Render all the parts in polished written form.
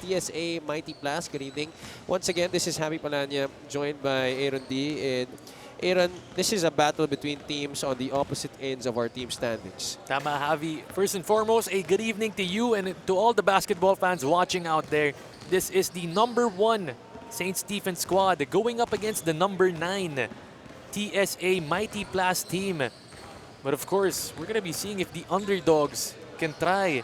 TSA Mighty Blast. Good evening. Once again, this is Javi Palanya, joined by Aaron D. And Aaron, this is a battle between teams on the opposite ends of our team standings. Tama, Javi. First and foremost, a good evening to you and to all the basketball fans watching out there. This is the #1 St. Stephen squad going up against the #9 TSA Mighty Blast team. But of course, we're going to be seeing if the underdogs can try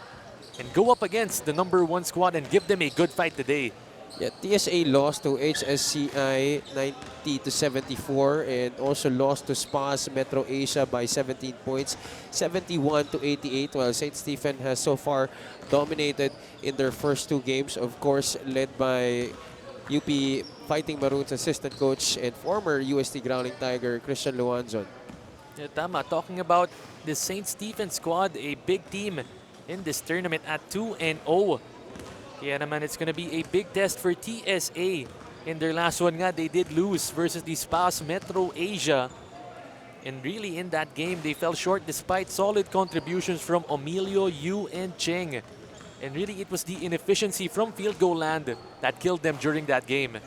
and go up against the #1 squad and give them a good fight today. Yeah, TSA lost to HSCI 90-74 and also lost to SPAS Metro Asia by 17 points, 71-88, while St. Stephen has so far dominated in their first 2 games, of course, led by UP Fighting Maroons assistant coach and former UST Growling Tiger, Christian Luanzon. Yeah, tama. Talking about the St. Stephen squad, a big team in this tournament at 2-0. Kaya naman, it's gonna be a big test for TSA. In their last one nga, they did lose versus the SPAS Metro Asia. And really, in that game, they fell short despite solid contributions from Emilio, Yu, and Cheng. And really, it was the inefficiency from field goal land that killed them during that game.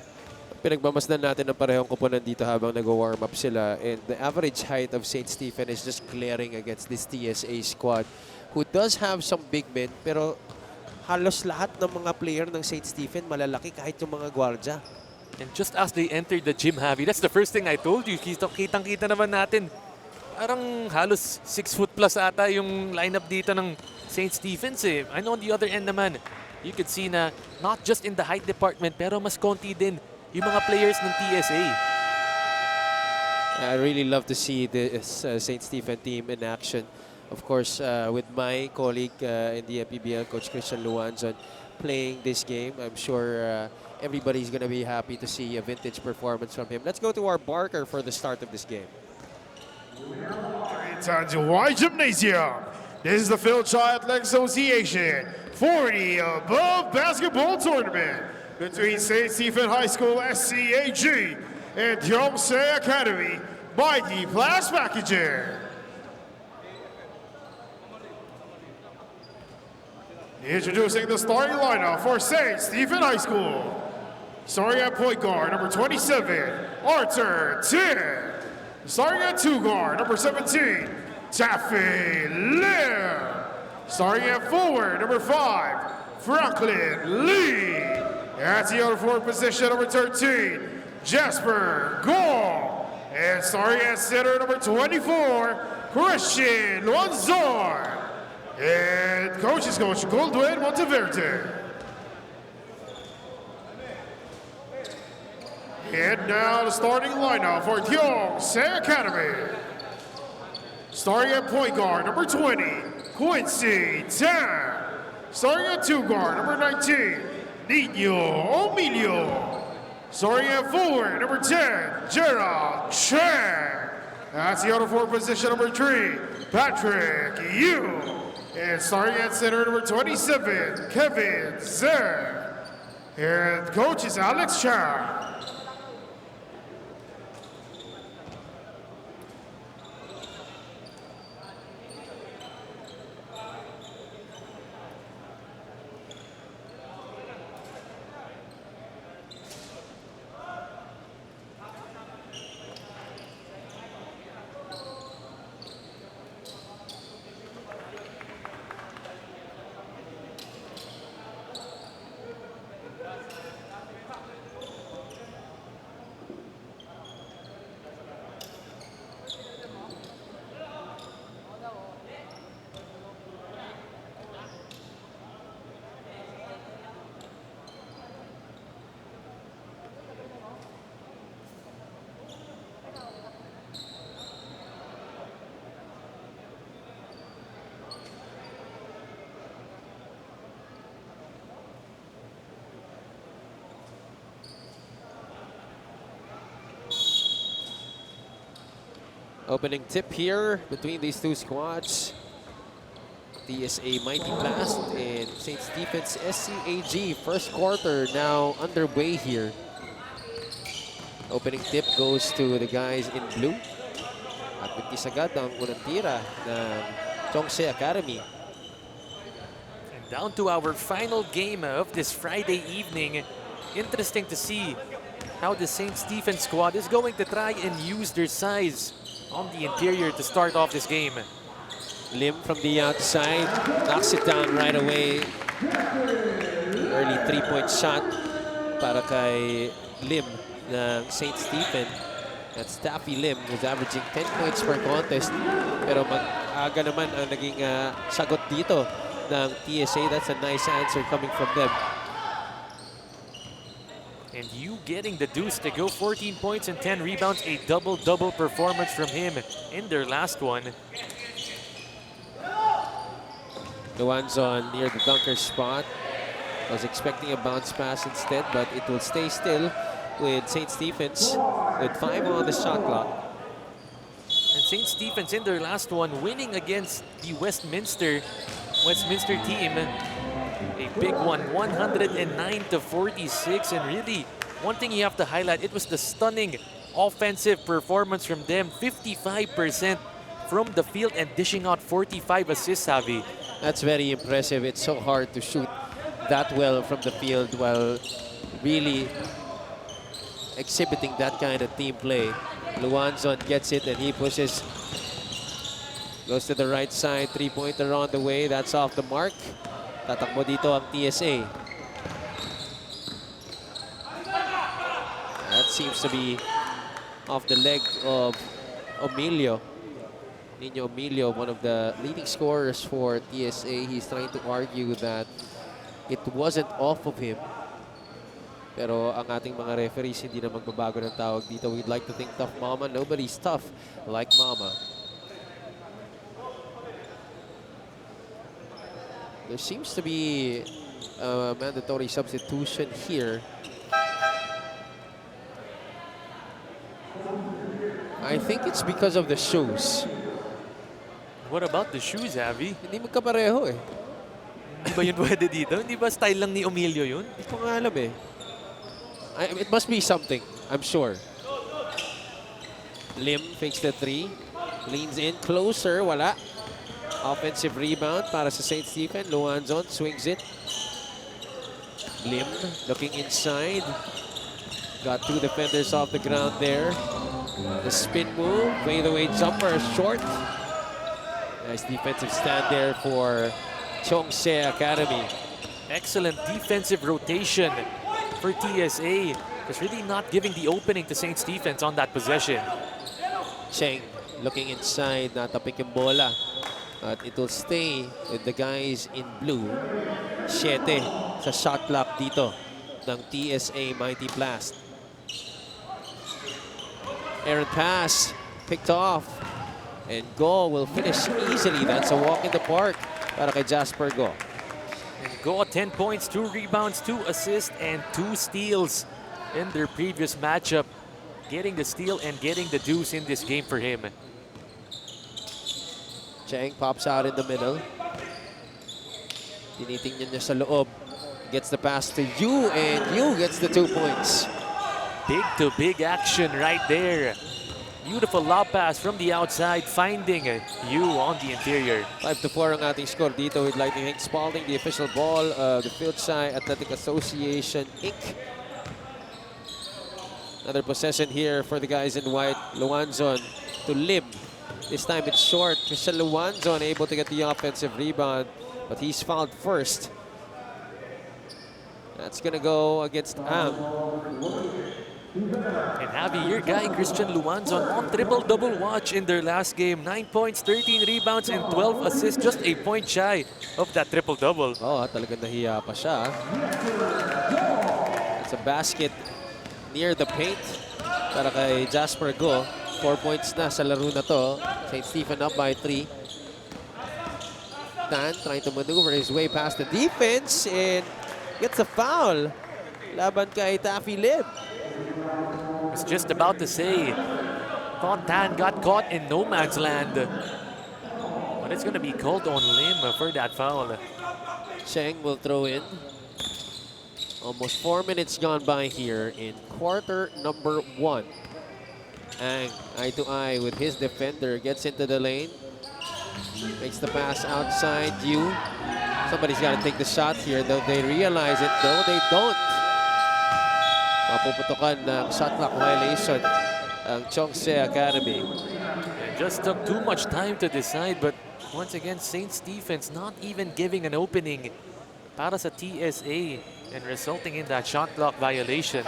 Pinagmamasdan natin ang parehong kupunan dito habang nag-warm up sila. And the average height of St. Stephen is just glaring against this TSA squad, who does have some big men, pero halos lahat ng mga player ng St. Stephen malalaki kahit yung mga gwardya. And just as they entered the gym, Javi, that's the first thing I told you. Kitang-kita naman natin. Parang halos 6 foot plus ata yung lineup dito ng St. Stephen's eh. And on the other end naman, you could see na not just in the height department, pero mas konti din yung mga players ng TSA. I really love to see this St. Stephen team in action. Of course, with my colleague in the PBL, Coach Christian Luanzon, playing this game, I'm sure everybody's going to be happy to see a vintage performance from him. Let's go to our Barker for the start of this game. Tanduay Gymnasium. This is the Fil-Chi Athletic Association 40 above basketball tournament between St. Stephen High School SCAG and TIONG Academy Mighty Blast Packaging. Introducing the starting lineup for St. Stephen High School. Starting at point guard, number 27, Arthur Tin. Starting at 2 guard, number 17, Taffy Lim. Starting at forward, number 5, Franklin Lee. At the other forward position, number 13, Jasper Gall. And starting at center, number 24, Christian Luanzon. And Coach Goldwyn Monteverde. And now the starting lineup for TIONG Academy. Starting at point guard, number 20, Quincy Tan. Starting at 2 guard, number 19, Nino Emilio. Starting at forward, number 10, Gerald Chang. That's the other forward position, number 3, Patrick Yu. And starting at center, number 27, Kevin Zer. And coach is Alex Chang. Opening tip here between these two squads. TSA Mighty Blast and St. Stephen's SCAG. First quarter now underway here. Opening tip goes to the guys in blue. At bigtis agad ang unang tira ng TIONG Academy. And Down to our final game of this Friday evening. Interesting to see how the St. Stephen squad is going to try and use their size on the interior to start off this game. Lim from the outside knocks it down right away. Early three-point shot para kay Lim ng St. Stephen. That's Taffy Lim, who's averaging 10 points per contest. Pero mag-aga naman ang naging sagot dito ng TSA. That's a nice answer coming from them. And you getting the deuce to go 14 points and 10 rebounds. A double-double performance from him in their last one. Luanzon near the dunker spot. I was expecting a bounce pass instead, but it will stay still with St. Stephen's with 5 on the shot clock. And St. Stephen's in their last one, winning against the Westminster team. A big one, 109-46. And really, one thing you have to highlight, it was the stunning offensive performance from them. 55% from the field and dishing out 45 assists, Javi. That's very impressive. It's so hard to shoot that well from the field while really exhibiting that kind of team play. Luanzon gets it and he pushes. Goes to the right side, three-pointer on the way. That's off the mark. Tatakbo dito ang TSA. That seems to be off the leg of Emilio. Nino Emilio, one of the leading scorers for TSA. He's trying to argue that it wasn't off of him. Pero ang ating mga referees hindi na magbabago ng tawag dito. We'd like to think tough mama. Nobody's tough like mama. There seems to be a mandatory substitution here. I think it's because of the shoes. What about the shoes, Javi? Hindi magkapareho eh. Hindi ba yun pwede dito? Hindi ba style lang ni Emilio yun? Hindi ko nga alam eh. It must be something, I'm sure. Lim fakes the three. Leans in closer, wala. Offensive rebound para sa St. Stephen. Luanzon swings it. Lim looking inside. Got two defenders off the ground there. The spin move, fadeaway jumper, short. Nice defensive stand there for Cheongse Academy. Excellent defensive rotation for TSA. Just really not giving the opening to St. Stephen's on that possession. Cheng looking inside, natapik yung bola. But it will stay with the guys in blue. 7 sa shot clock dito ng TSA Mighty Blast. Aaron pass, picked off. And Go will finish easily. That's a walk in the park para kay Jasper Go. And Go 10 points, 2 rebounds, 2 assists, and 2 steals in their previous matchup. Getting the steal and getting the deuce in this game for him. Cheng pops out in the middle. Tinitingnan niya sa loob. Gets the pass to Yu, and Yu gets the 2 points. Big to big action right there. Beautiful lob pass from the outside, finding Yu on the interior. 5-4 ang ating score dito with Lightning Hank Spalding, the official ball of the Fil-Chi Athletic Association, Inc. Another possession here for the guys in white. Luanzon to Lim. This time it's short. Christian Luanzon able to get the offensive rebound, but he's fouled first. That's gonna go against Am. And Javi, your guy Christian Luanzon on triple-double watch in their last game. 9 points, 13 rebounds, and 12 assists. Just a point shy of that triple-double. Oh, talagang nahiya pa siya. It's a basket near the paint para kay Jasper Go. 4 points na sa laro na to. St. Stephen up by 3. Tan trying to maneuver his way past the defense and gets a foul. Laban kay Taffy Lim. I was just about to say, thought Tan got caught in no man's land. But it's going to be called on Lim for that foul. Cheng will throw in. Almost 4 minutes gone by here in quarter number 1. Ang eye-to-eye with his defender, gets into the lane. Makes the pass outside, Yu. Somebody's got to take the shot here, though they realize it. No, they don't. Mapuputukan ng shot clock violation ang Chongse Academy. It just took too much time to decide, but once again, St. Stephen's not even giving an opening para sa TSA and resulting in that shot clock violation.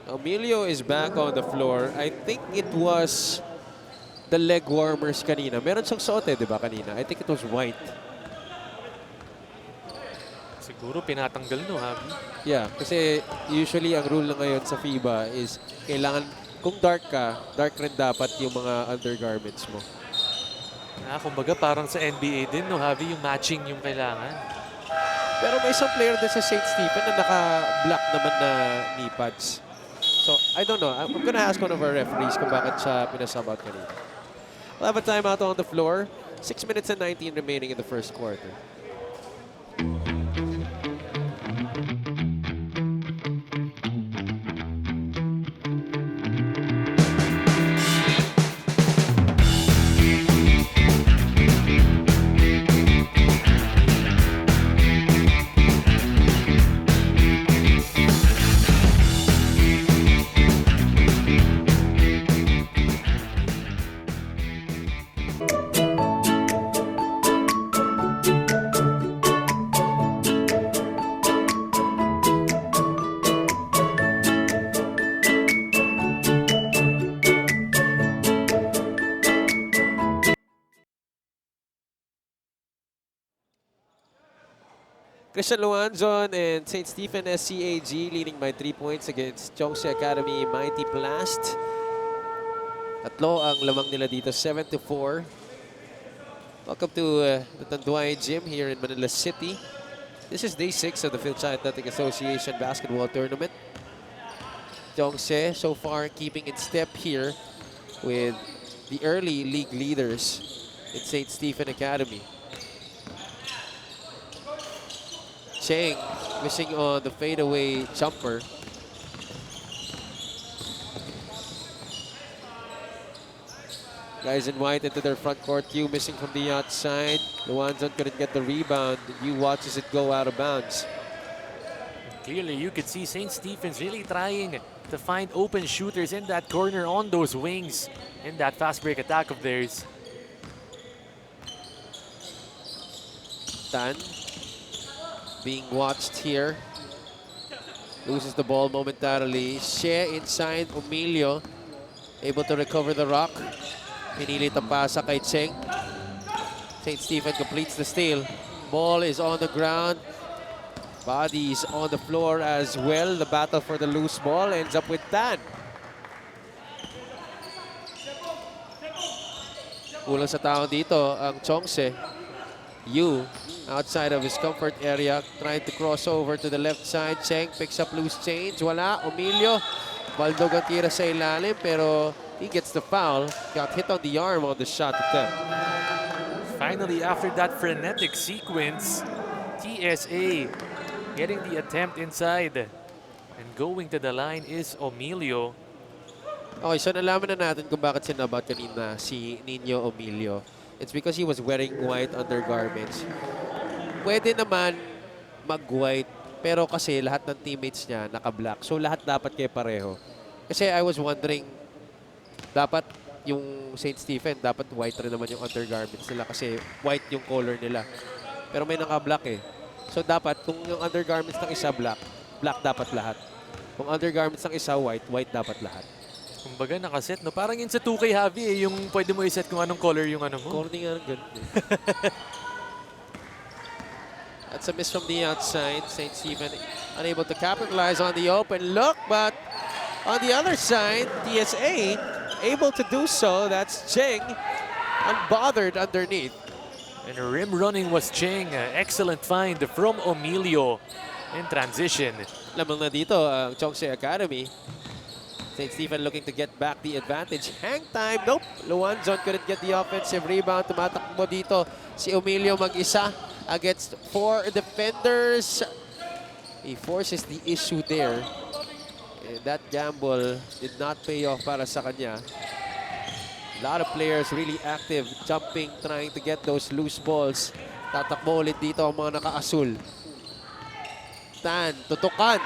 Emilio is back on the floor. I think it was the leg warmers kanina. Meron siyang suot di ba kanina? I think it was white. Siguro pinatanggal no, Javi. Yeah, kasi usually ang rule na ngayon sa FIBA is kailangan, kung dark ka, dark rin dapat yung mga undergarments mo. Kumbaga parang sa NBA din, no, Javi, yung matching yung kailangan. Pero may isang player din sa St. Stephen na naka-black naman na knee pads. So, I don't know. I'm gonna ask one of our referees kung bakit siya pinasub out kanina. We'll have a timeout on the floor. 6 minutes and 19 remaining in the first quarter. Christian Luanzon and St. Stephen SCAG leading by 3 points against Chongse Academy Mighty Blast. Tatlo ang lamang nila dito, 7-4. Welcome to the Tanduay Gym here in Manila City. This is day 6 of the Fil-Chi Athletic Association Basketball Tournament. Chongse so far keeping in step here with the early league leaders in St. Stephen Academy. Cheng missing on the fadeaway jumper. Guys in white into their front court. Yu missing from the outside. Luanzon couldn't get the rebound. Yu watches it go out of bounds. Clearly, you could see St. Stephen's really trying to find open shooters in that corner on those wings in that fast break attack of theirs. Tan being watched here. Loses the ball momentarily. Shea inside. Emilio able to recover the rock. Pinilit ang pasa kay Cheng. St. Stephen completes the steal. Ball is on the ground. Bodies on the floor as well. The battle for the loose ball ends up with Tan. Kulang sa tao dito ang Chongse. Yu outside of his comfort area, trying to cross over to the left side. Cheng picks up loose change. Wala. Emilio. Baldog ang tira sa ilalim, pero he gets the foul. Got hit on the arm on the shot attempt. Finally, after that frenetic sequence, TSA getting the attempt inside. And going to the line is Emilio. Okay, so nalaman na natin kung bakit sinabat kanina si Nino Emilio. It's because he was wearing white undergarments. Pwede naman mag-white, pero kasi lahat ng teammates niya naka-black. So lahat dapat kayo pareho. Kasi I was wondering, dapat yung St. Stephen, dapat white rin naman yung undergarments nila kasi white yung color nila. Pero may naka-black eh. So dapat, kung yung undergarments ng isa black, black dapat lahat. Kung undergarments ng isa white, white dapat lahat. Kumbaga nakaset, no? Parang yun sa 2K Javi eh, yung pwede mo iset kung anong color yung ano mo. Corny nga ng ganun eh. That's a miss from the outside. St. Stephen unable to capitalize on the open look, but on the other side, TSA able to do so. That's Cheng, unbothered underneath. And rim running was Cheng. Excellent find from Emilio in transition. Lamang na dito ang Chongse Academy. St. Stephen looking to get back the advantage. Hang time. Nope. Luanzon couldn't get the offensive rebound. Tumatakbo dito si Emilio mag-isa against 4 defenders. He forces the issue there. And that gamble did not pay off para sa kanya. A lot of players really active, jumping, trying to get those loose balls. Tatakbo ulit dito ang mga naka-asul. Tan, tutukan,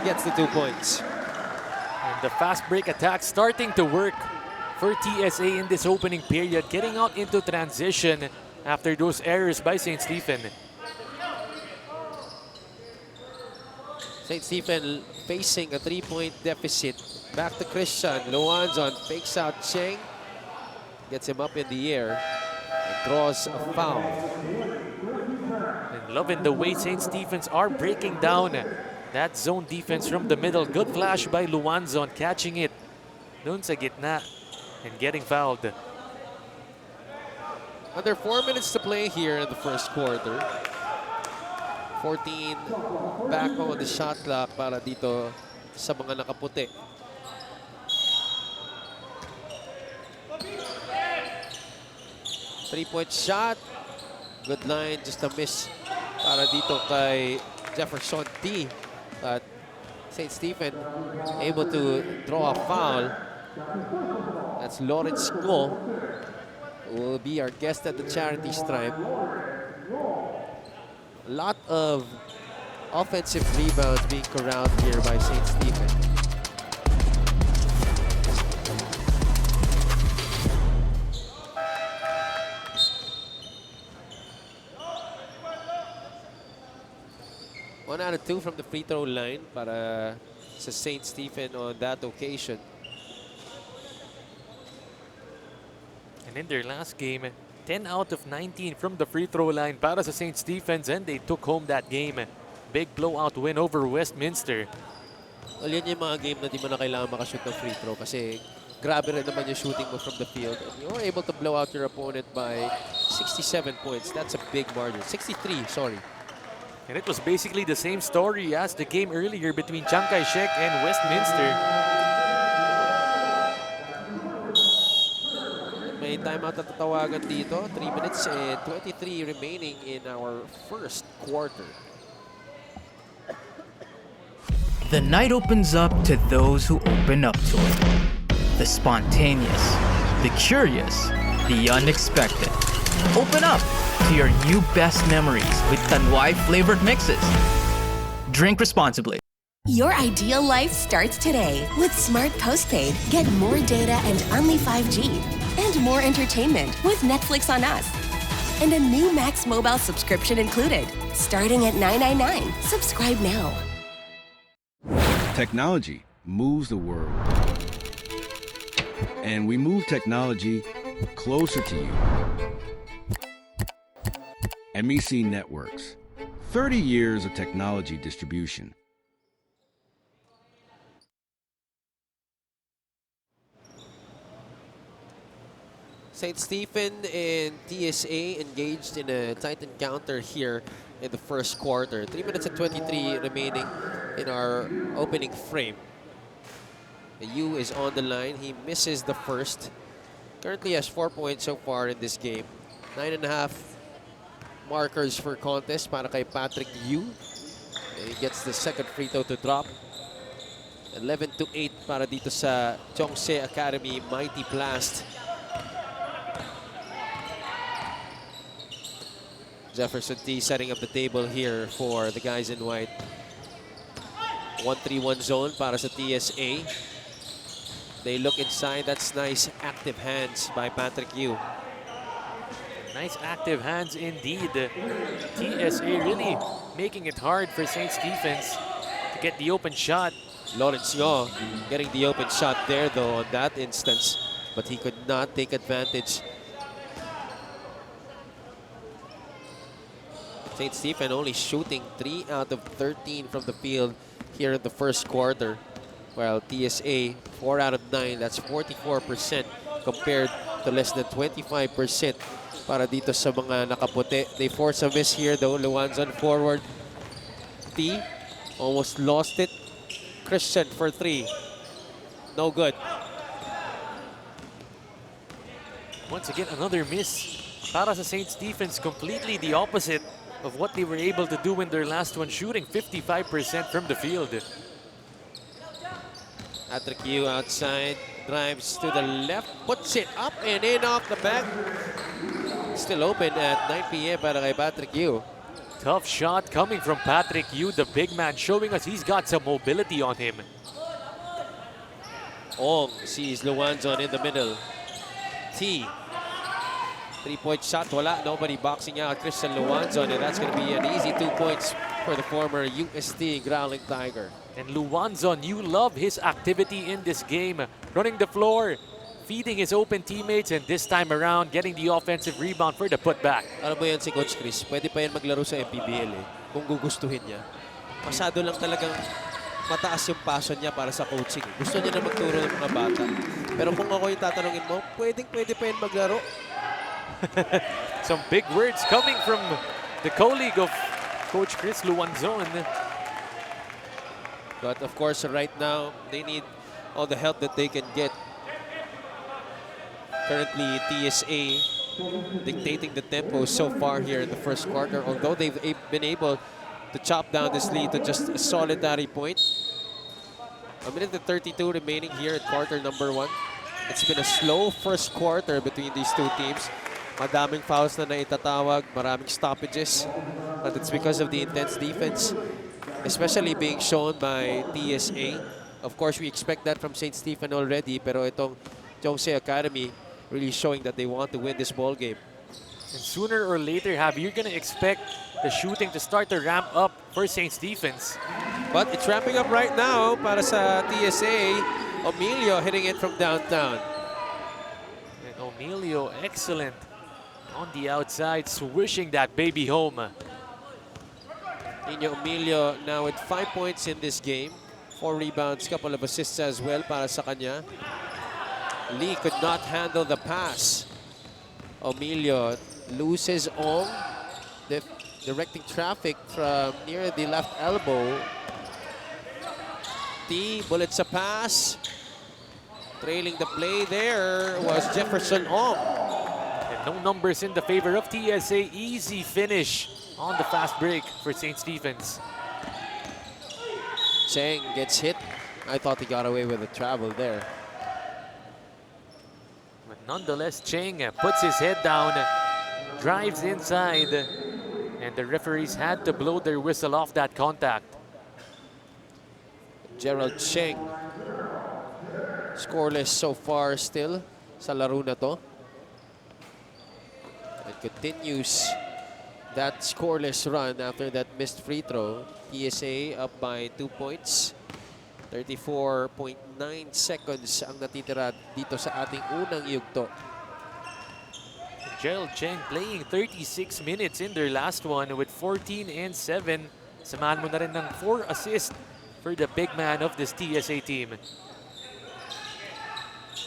gets the 2 points. And the fast break attack starting to work for TSA in this opening period, getting out into transition after those errors by St. Stephen. St. Stephen facing a 3-point deficit. Back to Christian. Luanzon fakes out Cheng. Gets him up in the air and draws a foul. And loving the way St. Stephen's are breaking down that zone defense from the middle. Good flash by Luanzon, catching it dun sa gitna and getting fouled. Under 4 minutes to play here in the first quarter. 14 back on the shot clock para dito sa mga nakaputi. Three-point shot. Good line, just a miss para dito kay Jefferson T. But St. Stephen able to draw a foul. That's Lawrence Go, who will be our guest at the charity stripe. A lot of offensive rebounds being corralled here by St. Stephen. One out of 2 from the free throw line para sa St. Stephen on that occasion. And in their last game, 10 out of 19 from the free throw line para sa St. Stephen's, and they took home that game. Big blowout win over Westminster. Well, yan yung mga game na di mo na kailangan makashoot ng free throw kasi grabe rin naman yung shooting mo from the field. And you were able to blow out your opponent by 67 points. That's a big margin. 63, sorry. And it was basically the same story as the game earlier between Chiang Kai-shek and Westminster. May timeout na tatawagan dito. 3 minutes and 23 remaining in our first quarter. The night opens up to those who open up to it. The spontaneous, the curious, the unexpected. Open up to your new best memories with Tanduay flavored mixes. Drink responsibly. Your ideal life starts today. With Smart Postpaid, get more data and only 5G. And more entertainment with Netflix on Us. And a new Max Mobile subscription included. Starting at $9.99. Subscribe now. Technology moves the world. And we move technology closer to you. MEC Networks. 30 years of technology distribution. St. Stephen and TSA engaged in a tight encounter here in the first quarter. 3 minutes and 23 remaining in our opening frame. The U is on the line. He misses the first. Currently has 4 points so far in this game. 9.5 markers for contest para kay Patrick Yu. And he gets the second free throw to drop. 11-8 para dito sa Chongse Academy Mighty Blast. Jefferson T setting up the table here for the guys in white. 1-3-1 zone para sa TSA. They look inside. That's nice active hands by Patrick Yu. Nice active hands indeed. TSA really making it hard for St. Stephen's to get the open shot. Lawrence Yo getting the open shot there though on that instance, but he could not take advantage. St. Stephen only shooting 3 out of 13 from the field here in the first quarter, while TSA 4 out of 9. That's 44% compared to less than 25% para dito sa mga nakaputi. They force a miss here though. Luanzon forward. T almost lost it. Christian for 3. No good. Once again, another miss para sa St. Stephen's. Completely the opposite of what they were able to do in their last one, shooting 55% from the field. Patrick Yu outside. drives to the left, puts it up and in off the back. Still open at 9 p.m. para kay Patrick Yu. Tough shot coming from Patrick Yu, the big man, showing us he's got some mobility on him. Ong sees Luanzon in the middle. T. 3-point shot, wala. Nobody boxing out Christian Luanzon, and that's going to be an easy 2 points for the former UST Growling Tiger. And Luanzon, you love his activity in this game. Running the floor, feeding his open teammates, and this time around, getting the offensive rebound for the putback. Alam mo yan si Coach Chris, pwede pa yan maglaro sa MPBL kung gugustuhin niya. Masyado lang talagang mataas yung passion niya para sa coaching. Gusto niya na magturo ng mga bata. Pero kung ako yung tatanungin mo, pwede pa yan maglaro. Some big words coming from the colleague of Coach Chris Luanzon. But of course, right now, they need all the help that they can get. Currently, TSA dictating the tempo so far here in the first quarter, although they've been able to chop down this lead to just a solitary point. A minute and 32 remaining here at quarter number 1. It's been a slow first quarter between these two teams. Madaming fouls na naitatawag, maraming stoppages. But it's because of the intense defense, especially being shown by TSA. Of course, we expect that from St. Stephen already, pero itong Chongse Academy really showing that they want to win this ball game. And sooner or later, you're going to expect the shooting to start to ramp up for St. Stephen's. But it's ramping up right now para sa TSA. Emilio hitting it from downtown. And Emilio, excellent on the outside, swishing that baby home. Nino Emilio now with 5 points in this game. 4 rebounds, couple of assists as well para sa kanya. Lee could not handle the pass. Emilio loses Ong, directing traffic from near the left elbow. T bullets a pass. Trailing the play there was Jefferson Ong. And no numbers in the favor of TSA. Easy finish on the fast break for St. Stephen's. Cheng gets hit. I thought he got away with a travel there. But nonetheless, Cheng puts his head down, drives inside, and the referees had to blow their whistle off that contact. Gerald Cheng, scoreless so far still sa laro na to. And continues that scoreless run after that missed free throw. TSA up by 2 points. 34.9 seconds ang natitira dito sa ating unang yugto. Gerald Cheng playing 36 minutes in their last one with 14 and 7. Samahan mo na rin ng 4 assists for the big man of this TSA team.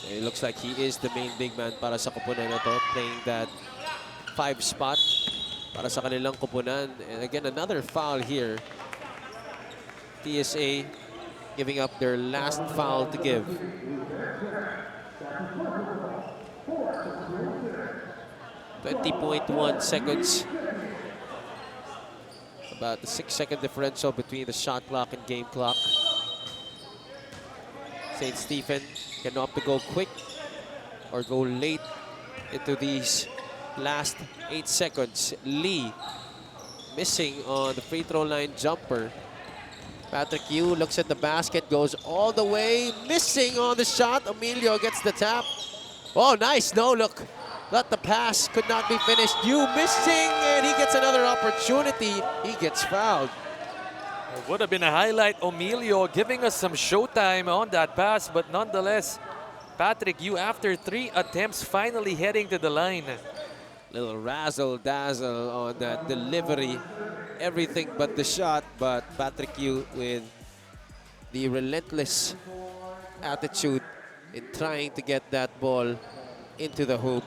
It looks like he is the main big man para sa kupunan na to, playing that 5 spot para sa kanilang kupunan. And again, another foul here. TSA giving up their last foul to give. .1 seconds. About the 6-second differential between the shot clock and game clock. St. Stephen can opt to go quick or go late into these last 8 seconds. Lee missing on the free throw line jumper. Patrick Yu looks at the basket, goes all the way, missing on the shot. Emilio gets the tap. Oh, nice no look. But the pass could not be finished. Yu missing, and he gets another opportunity. He gets fouled. It would have been a highlight. Emilio giving us some showtime on that pass, but nonetheless, Patrick Yu, after 3 attempts, finally heading to the line. Little razzle-dazzle on that delivery. Everything but the shot, but Patrick Yu with the relentless attitude in trying to get that ball into the hoop.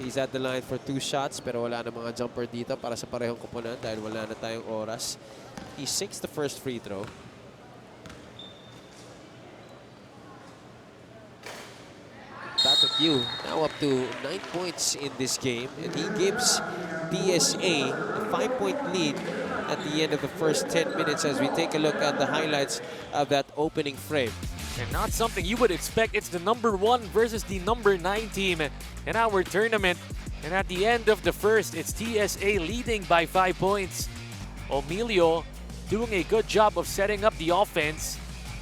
He's at the line for 2 shots, pero wala na mga jumper dito para sa parehong kupunan dahil wala na tayong oras. He sinks the first free throw. Patrick Yu now up to 9 points in this game, and he gives TSA a 5-point lead at the end of the first 10 minutes as we take a look at the highlights of that opening frame. And not something you would expect. It's the number 1 versus the number 9 team in our tournament. And at the end of the first, it's TSA leading by 5 points. Emilio doing a good job of setting up the offense.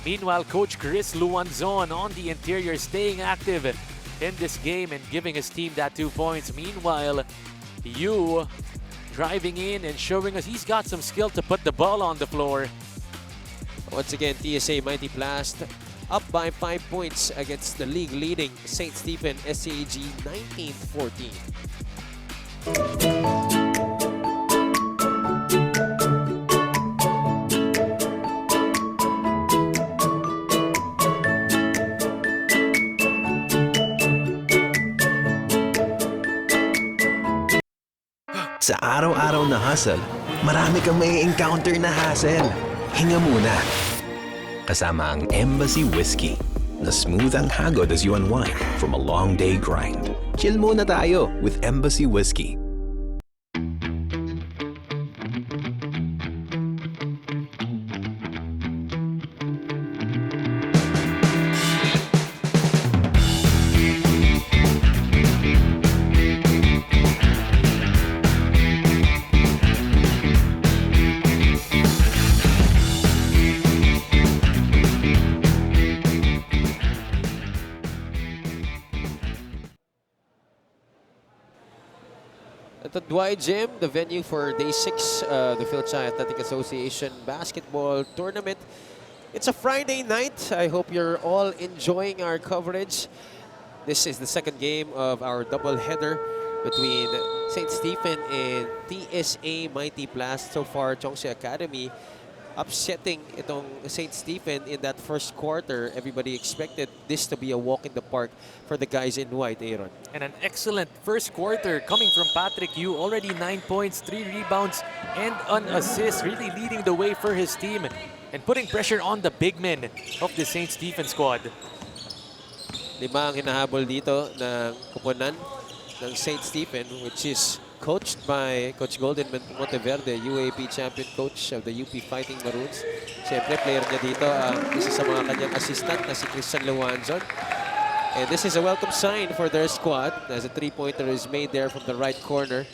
Meanwhile, Coach Chris Luanzon on the interior staying active in this game and giving his team that 2 points. Meanwhile, Yu driving in and showing us he's got some skill to put the ball on the floor. Once again, TSA Mighty Blast up by 5 points against the league leading St. Stephen SCAG 19-14. Sa araw-araw na hustle, marami kang may encounter na hassle. Hinga muna. Kasama ang Embassy Whiskey na smooth ang hagod as you unwind from a long day grind. Chill muna tayo with Embassy Whiskey. At Tanduay Gym, the venue for Day 6, the Fil-Chi Athletic Association Basketball Tournament. It's a Friday night. I hope you're all enjoying our coverage. This is the second game of our doubleheader between St. Stephen and TSA Mighty Blast. So far, Chongsi Academy upsetting itong St. Stephen in that first quarter. Everybody expected this to be a walk in the park for the guys in white, Aaron. And an excellent first quarter coming from Patrick Yu. Already 9 points, 3 rebounds, and an assist. Really leading the way for his team and putting pressure on the big men of the St. Stephen squad. 5 ang hinahabol dito ng kupunan ng St. Stephen, which is coached by Coach Golden Monteverde, UAP champion coach of the UP Fighting Maroons. Siyempre, player niya dito, isa sa mga kanyang assistant na si Christian Luanzon. And this is a welcome sign for their squad as a 3-pointer is made there from the right corner,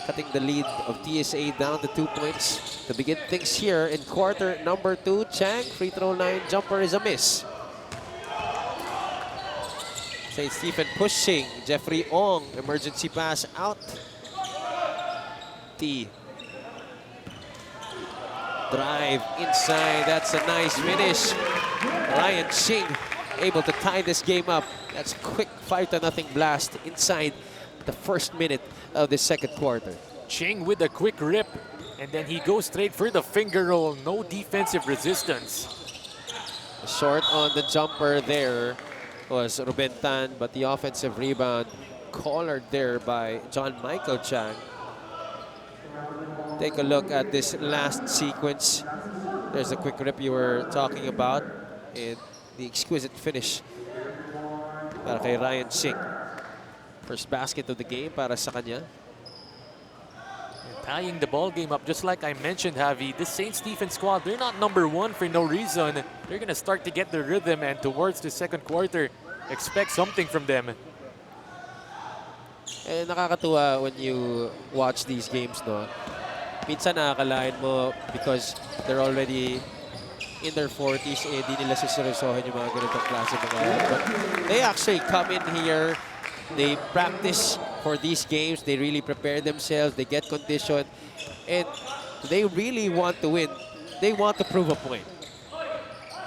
cutting the lead of TSA down to 2 points to begin things here in quarter number 2. Chang, free throw line jumper is a miss. St. Stephen pushing. Jeffrey Ong, emergency pass out. Drive inside. That's a nice finish. Ryan Ching able to tie this game up. That's a quick 5-0 blast inside the first minute of the second quarter. Ching with a quick rip, and then he goes straight for the finger roll. No defensive resistance. Short on the jumper there was Ruben Tan, but the offensive rebound collared there by John Michael Chang. Take a look at this last sequence. There's the quick rip you were talking about and the exquisite finish para kay Ryan Singh. First basket of the game para sa kanya. And tying the ball game up, just like I mentioned, Javi, this St. Stephen squad, they're not number 1 for no reason. They're going to start to get the rhythm, and towards the second quarter, expect something from them. Eh, nakakatuwa when you watch these games, no? Minsan nakakalain mo because they're already in their 40s, eh, di nila suseryosohin yung mga ganitong klase mga yan. But they actually come in here, they practice for these games, they really prepare themselves, they get conditioned, and they really want to win. They want to prove a point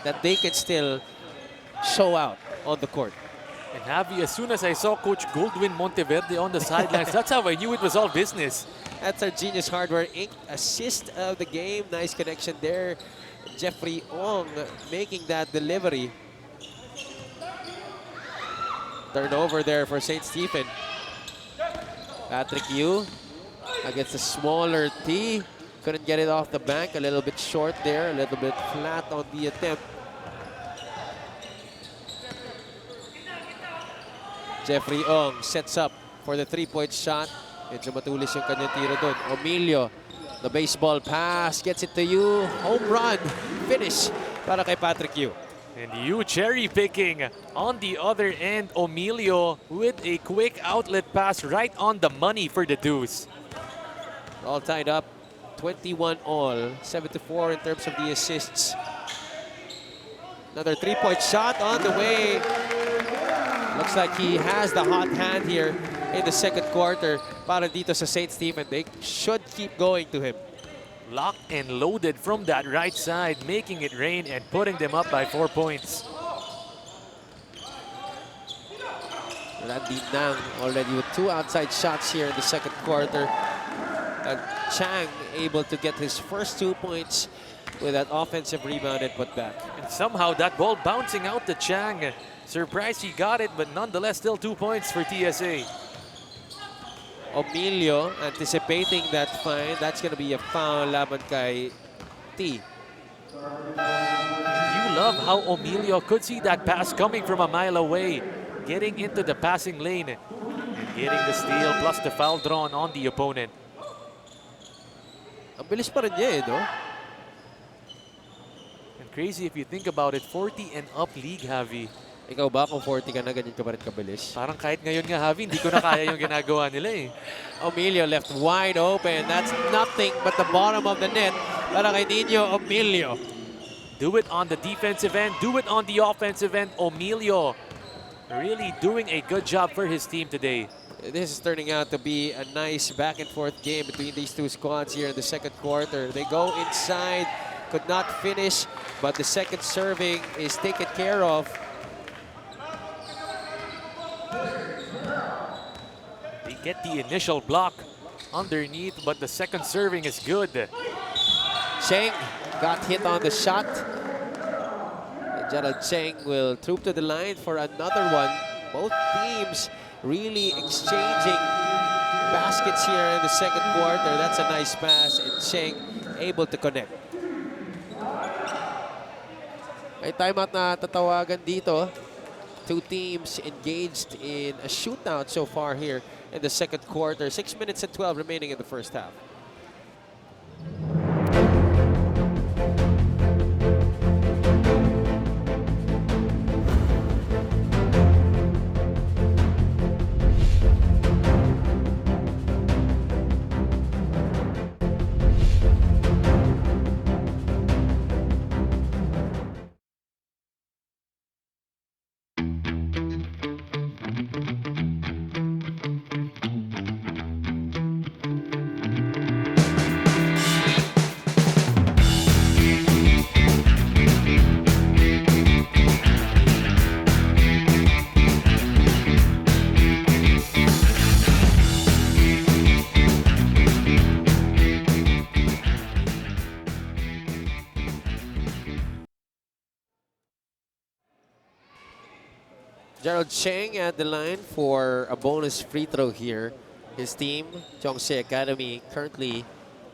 that they can still show out on the court. And Javi, as soon as I saw Coach Goldwyn Monteverde on the sidelines, that's how I knew it was all business. That's our Genius Hardware Inc. assist of the game. Nice connection there. Jeffrey Ong making that delivery. Turnover there for St. Stephen. Patrick Yu against a smaller T. Couldn't get it off the bank. A little bit short there. A little bit flat on the attempt. Jeffrey Ong sets up for the 3-point shot. Medyo matulis yung kanyang tiro doon. Emilio, the baseball pass, gets it to you. Home run, finish para kay Patrick Yu. And you cherry picking on the other end, Emilio with a quick outlet pass right on the money for the deuce. All tied up, 21 all, 7-4 in terms of the assists. Another three-point shot on the way. Looks like he has the hot hand here in the second quarter. Para dito sa St. Stephen, they should keep going to him. Locked and loaded from that right side, making it rain and putting them up by 4 points. Randy Nang already with 2 outside shots here in the second quarter. And Chang able to get his first 2 points with that offensive rebound and put back. And somehow that ball bouncing out to Chang. Surprised he got it, but nonetheless still 2 points for TSA. Emilio anticipating that fine. That's going to be a foul laban kay T. You love how Emilio could see that pass coming from a mile away, getting into the passing lane and getting the steal plus the foul drawn on the opponent. Ang bilis pa rin niya no? And crazy if you think about it, 40 and up league, Javi. Ikaw ba kung 40 ka na, ganyan ka pa rin kabilis? Parang kahit ngayon nga, Javi, hindi ko na kaya yung ginagawa nila eh. Emilio left wide open. That's nothing but the bottom of the net para kay Nino Emilio. Do it on the defensive end, do it on the offensive end. Emilio really doing a good job for his team today. This is turning out to be a nice back and forth game between these two squads here in the second quarter. They go inside, could not finish, but the second serving is taken care of. They get the initial block underneath, but the second serving is good. Cheng got hit on the shot. And Gerald Cheng will troop to the line for another one. Both teams really exchanging baskets here in the second quarter. That's a nice pass, and Cheng able to connect. May timeout na tatawagan dito. Two teams engaged in a shootout so far here in the second quarter. 6 minutes and 12 remaining in the first half. Gerald Cheng at the line for a bonus free throw here. His team, Cheongse Academy, currently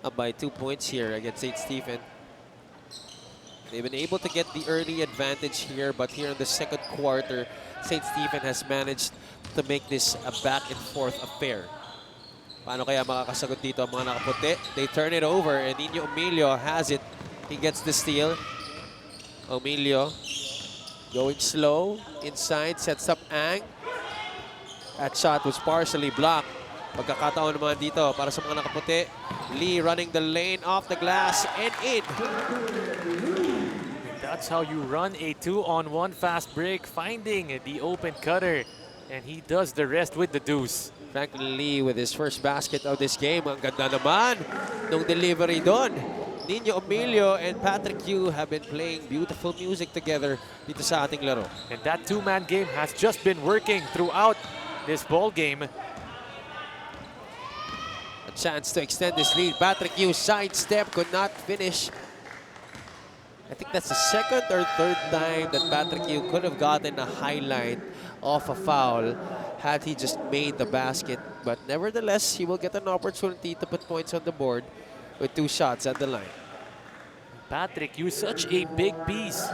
up by 2 points here against St. Stephen. They've been able to get the early advantage here, but here in the second quarter, St. Stephen has managed to make this a back and forth affair. Paano kaya makakasagot dito ang mga nakaputi? They turn it over, and Nino Emilio has it. He gets the steal. Emilio going slow, inside, sets up Ang. That shot was partially blocked. Pagkakataon naman dito para sa mga nakaputi. Lee running the lane off the glass and in. That's how you run a 2-on-1 fast break, finding the open cutter. And he does the rest with the deuce. Franklin Lee with his first basket of this game. Ang ganda naman nung delivery doon. Nino Emilio and Patrick Yu have been playing beautiful music together dito sa ating laro. And that two-man game has just been working throughout this ball game. A chance to extend this lead. Patrick Yu sidestep, could not finish. I think that's the second or third time that Patrick Yu could have gotten a highlight off a foul had he just made the basket. But nevertheless, he will get an opportunity to put points on the board with 2 shots at the line. Patrick Yu, such a big piece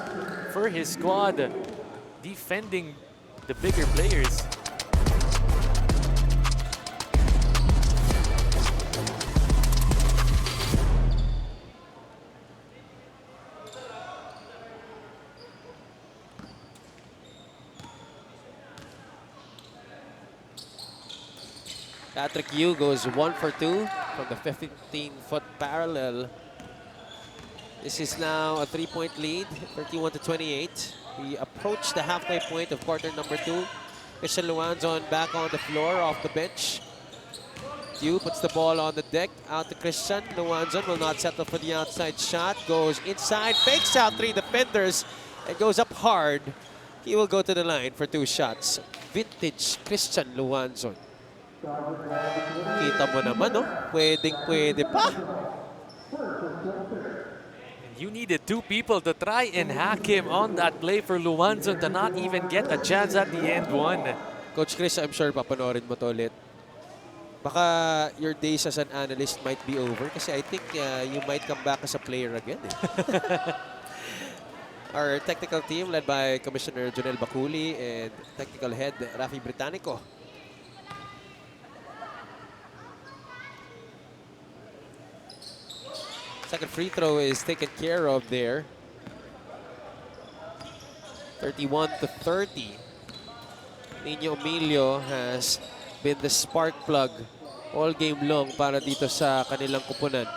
for his squad, defending the bigger players. Patrick Yu goes 1 for 2 from the 15-foot parallel. This is now a 3-point lead, 31-28. We approach the halfway point of quarter number 2. Christian Luanzon back on the floor off the bench. Yu puts the ball on the deck, out to Christian. Luanzon will not settle for the outside shot. Goes inside, fakes out 3 defenders, and goes up hard. He will go to the line for 2 shots. Vintage Christian Luanzon. Kita mo naman, no? Pwedeng-pwede pa. You needed 2 people to try and hack him on that play for Luanzon to not even get a chance at the end one. Coach Chris, I'm sure papanoorin mo to ulit. Baka your days as an analyst might be over kasi I think you might come back as a player again. Our technical team led by Commissioner Jonel Baculi and technical head Rafi Britannico. Second free throw is taken care of there. 31-30. Nino Emilio has been the spark plug all game long para dito sa kanilang kupunan.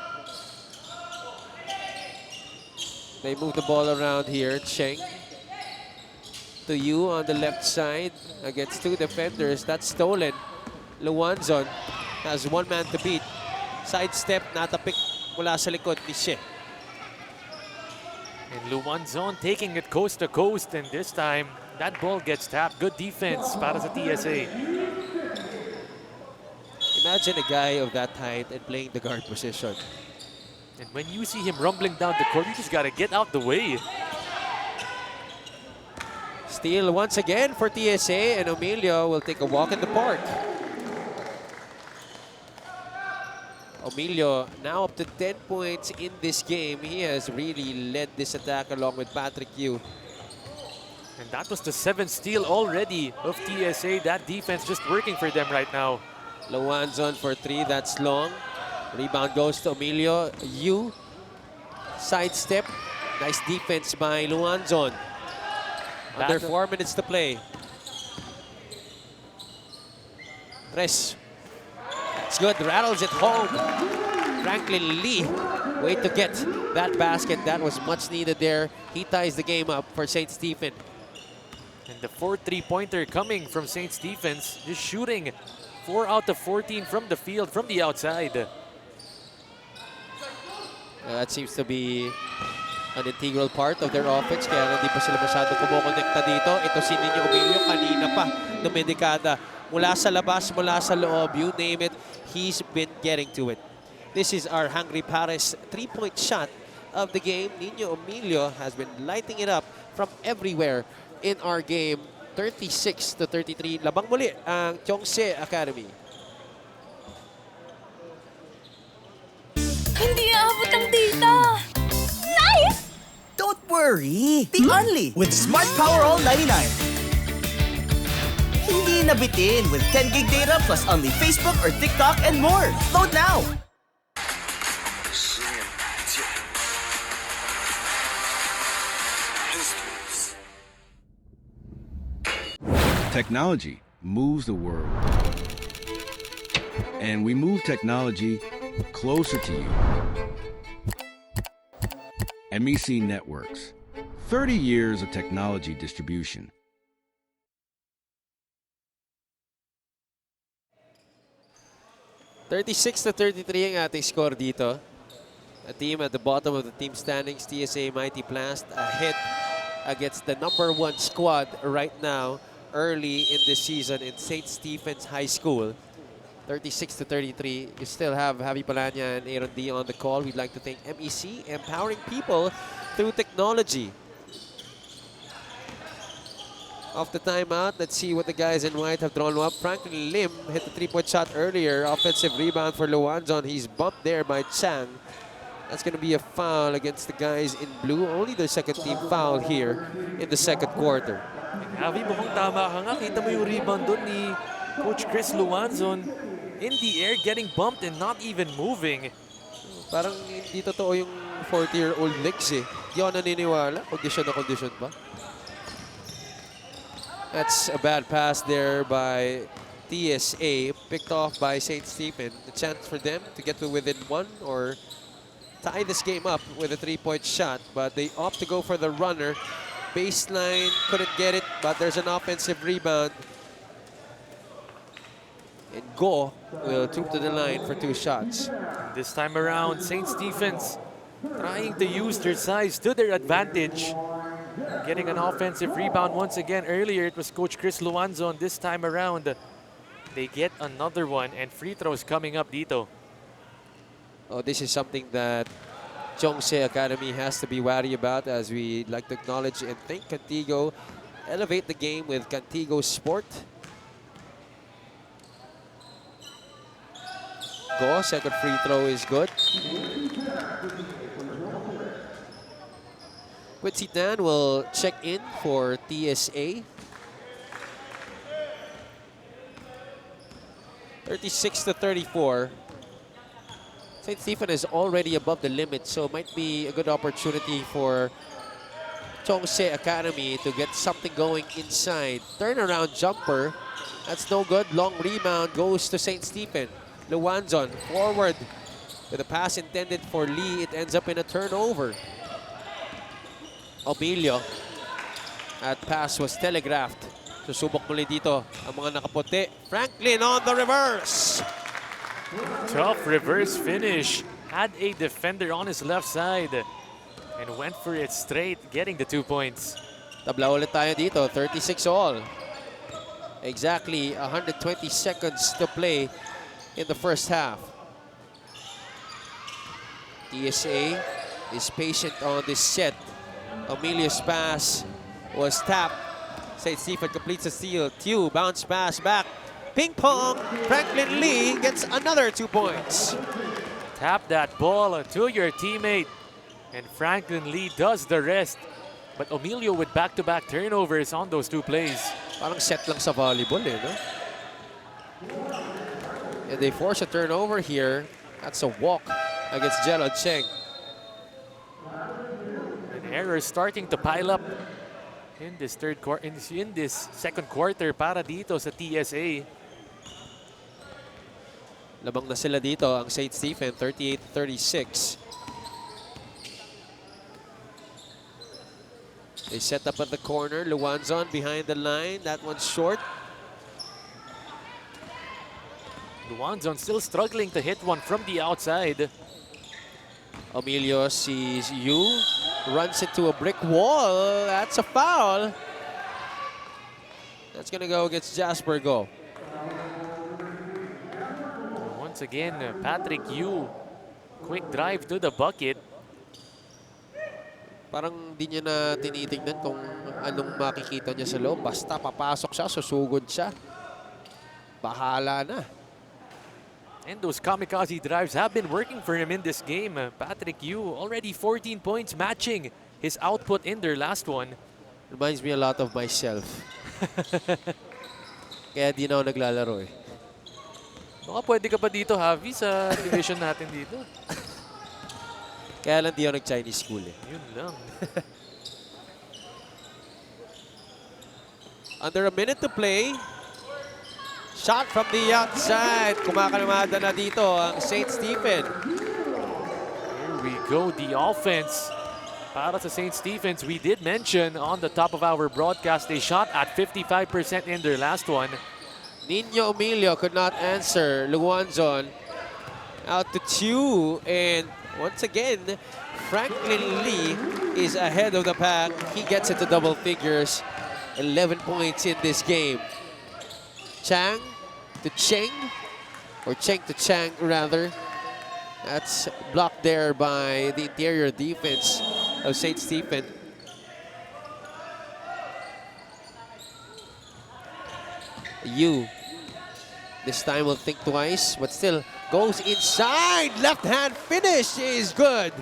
They move the ball around here. Cheng to Yu on the left side against 2 defenders. That's stolen. Luanzon has 1 man to beat. Sidestep, natapik mula sa likod ni She. And Luanzon taking it coast to coast, and this time that ball gets tapped. Good defense para sa TSA. Imagine a guy of that height and playing the guard position. And when you see him rumbling down the court, you just gotta get out the way. Steal once again for TSA, and Emilio will take a walk in the park. Emilio now up to 10 points in this game. He has really led this attack along with Patrick Yu. And that was the 7th steal already of TSA. That defense just working for them right now. Luanzon for 3, that's long. Rebound goes to Emilio. Yu, sidestep. Nice defense by Luanzon. Under 4 minutes to play. Tres. That's good, rattles it home. Franklin Lee, way to get that basket. That was much needed there. He ties the game up for St. Stephen. And the 4 3-pointer coming from St. Stephen's, just shooting 4 out of 14 from the field, from the outside. That seems to be an integral part of their offense, kaya hindi pa sila masyado kumukonekta dito. Ito si Nino Emilio, kanina pa, dumidekada. Mula sa labas, mula sa loob, you name it, he's been getting to it. This is our Hungry Paris 3-point shot of the game. Nino Emilio has been lighting it up from everywhere in our game. 36-33. Labang muli ang TIONG Academy. Hindi aabot ang data! Nice! Don't worry! Be only with Smart Power All 99. Hindi nabitin with 10 gig data plus only Facebook or TikTok and more. Load now! Technology moves the world. And we move technology closer to you. MEC Networks. 30 years of technology distribution. (36-33) ang ating score dito. A team at the bottom of the team standings, TSA Mighty Blast, ahead against the #1 squad right now, early in this season in St. Stephen's High School. 36-33. You still have Javi Palanya and Aaron D on the call. We'd like to thank MEC, empowering people through technology. Off the timeout, let's see what the guys in white have drawn up. Franklin Lim hit the 3-point shot earlier. Offensive rebound for Luanzon. He's bumped there by Chang. That's going to be a foul against the guys in blue. Only their second team foul here in the second quarter. Javi, mukhang tama ka nga. Kita mo yung rebound doon ni Coach Chris Luanzon. In the air, getting bumped and not even moving. Parang hindi totoo yung 40-year-old legs eh. Hindi ako naniniwala. Condition na condition pa. That's a bad pass there by TSA, picked off by St. Stephen. The chance for them to get to within one or tie this game up with a 3-point shot, but they opt to go for the runner. Baseline, couldn't get it, but there's an offensive rebound. And Go will troop to the line for 2 shots. This time around, St. Stephen's trying to use their size to their advantage. Getting an offensive rebound once again. Earlier, it was Coach Chris Luanzon. This time around, they get another one, and free throws coming up dito. Oh, this is something that Chongse Academy has to be wary about, as we like to acknowledge and thank Cantigo. Elevate the game with Cantigo Sport. Go, second free throw is good. Quincy Tan will check in for TSA. 36-34. St. Stephen is already above the limit, so it might be a good opportunity for Chongse Academy to get something going inside. Turnaround jumper, that's no good. Long rebound goes to St. Stephen. Luanzon forward with a pass intended for Lee. It ends up in a turnover. Emilio, that pass was telegraphed. Susubok muli dito ang mga nakaputi. Franklin on the reverse. Tough reverse finish. Had a defender on his left side and went for it straight, getting the 2 points. Tabla ulit tayo dito, 36 all. Exactly 120 seconds to play in the first half. TSA is patient on this set. Emilio's pass was tapped. St. Stephen completes a steal. Tew, bounce pass back. Ping pong. Franklin Lee gets another 2 points. Tap that ball to your teammate, and Franklin Lee does the rest. But Emilio with back-to-back turnovers on those 2 plays. Parang set lang sa volleyball, eh, no? And they force a turnover here. That's a walk against Jello Cheng. An error starting to pile up in this in this second quarter para dito sa TSA. Labang na sila dito ang St. Stephen, 38-36. They set up at the corner. Luanzon behind the line. That one's short. Luanzon still struggling to hit one from the outside. Emilio sees Yu, runs into a brick wall. That's a foul. That's gonna go against Jasper Go. Once again, Patrick Yu, quick drive to the bucket. Parang di niya na tinitingnan kung anong makikita niya sa loob. Basta papasok siya, susugod siya. Bahala na. And those kamikaze drives have been working for him in this game. Patrick Yu already 14 points, matching his output in their last one. Reminds me a lot of myself. Kaya di na ako naglalaro eh. Baka pwede ka pa dito, Javi, sa division natin dito. Kaya lang di ako nag-Chinese school eh. Yun lang. Under a minute to play. Shot from the outside. Kumakalamada na dito ang St. Stephen. Here we go, the offense. Para sa St. Stephen's, we did mention on the top of our broadcast, they shot at 55% in their last one. Nino Emilio could not answer. Luanzon out to Tew. And once again, Franklin Lee is ahead of the pack. He gets it to double figures. 11 points in this game. Chang to Cheng, or Cheng to Chang rather. That's blocked there by the interior defense of St. Stephen. Yu this time will think twice, but still goes inside. Left hand finish is good.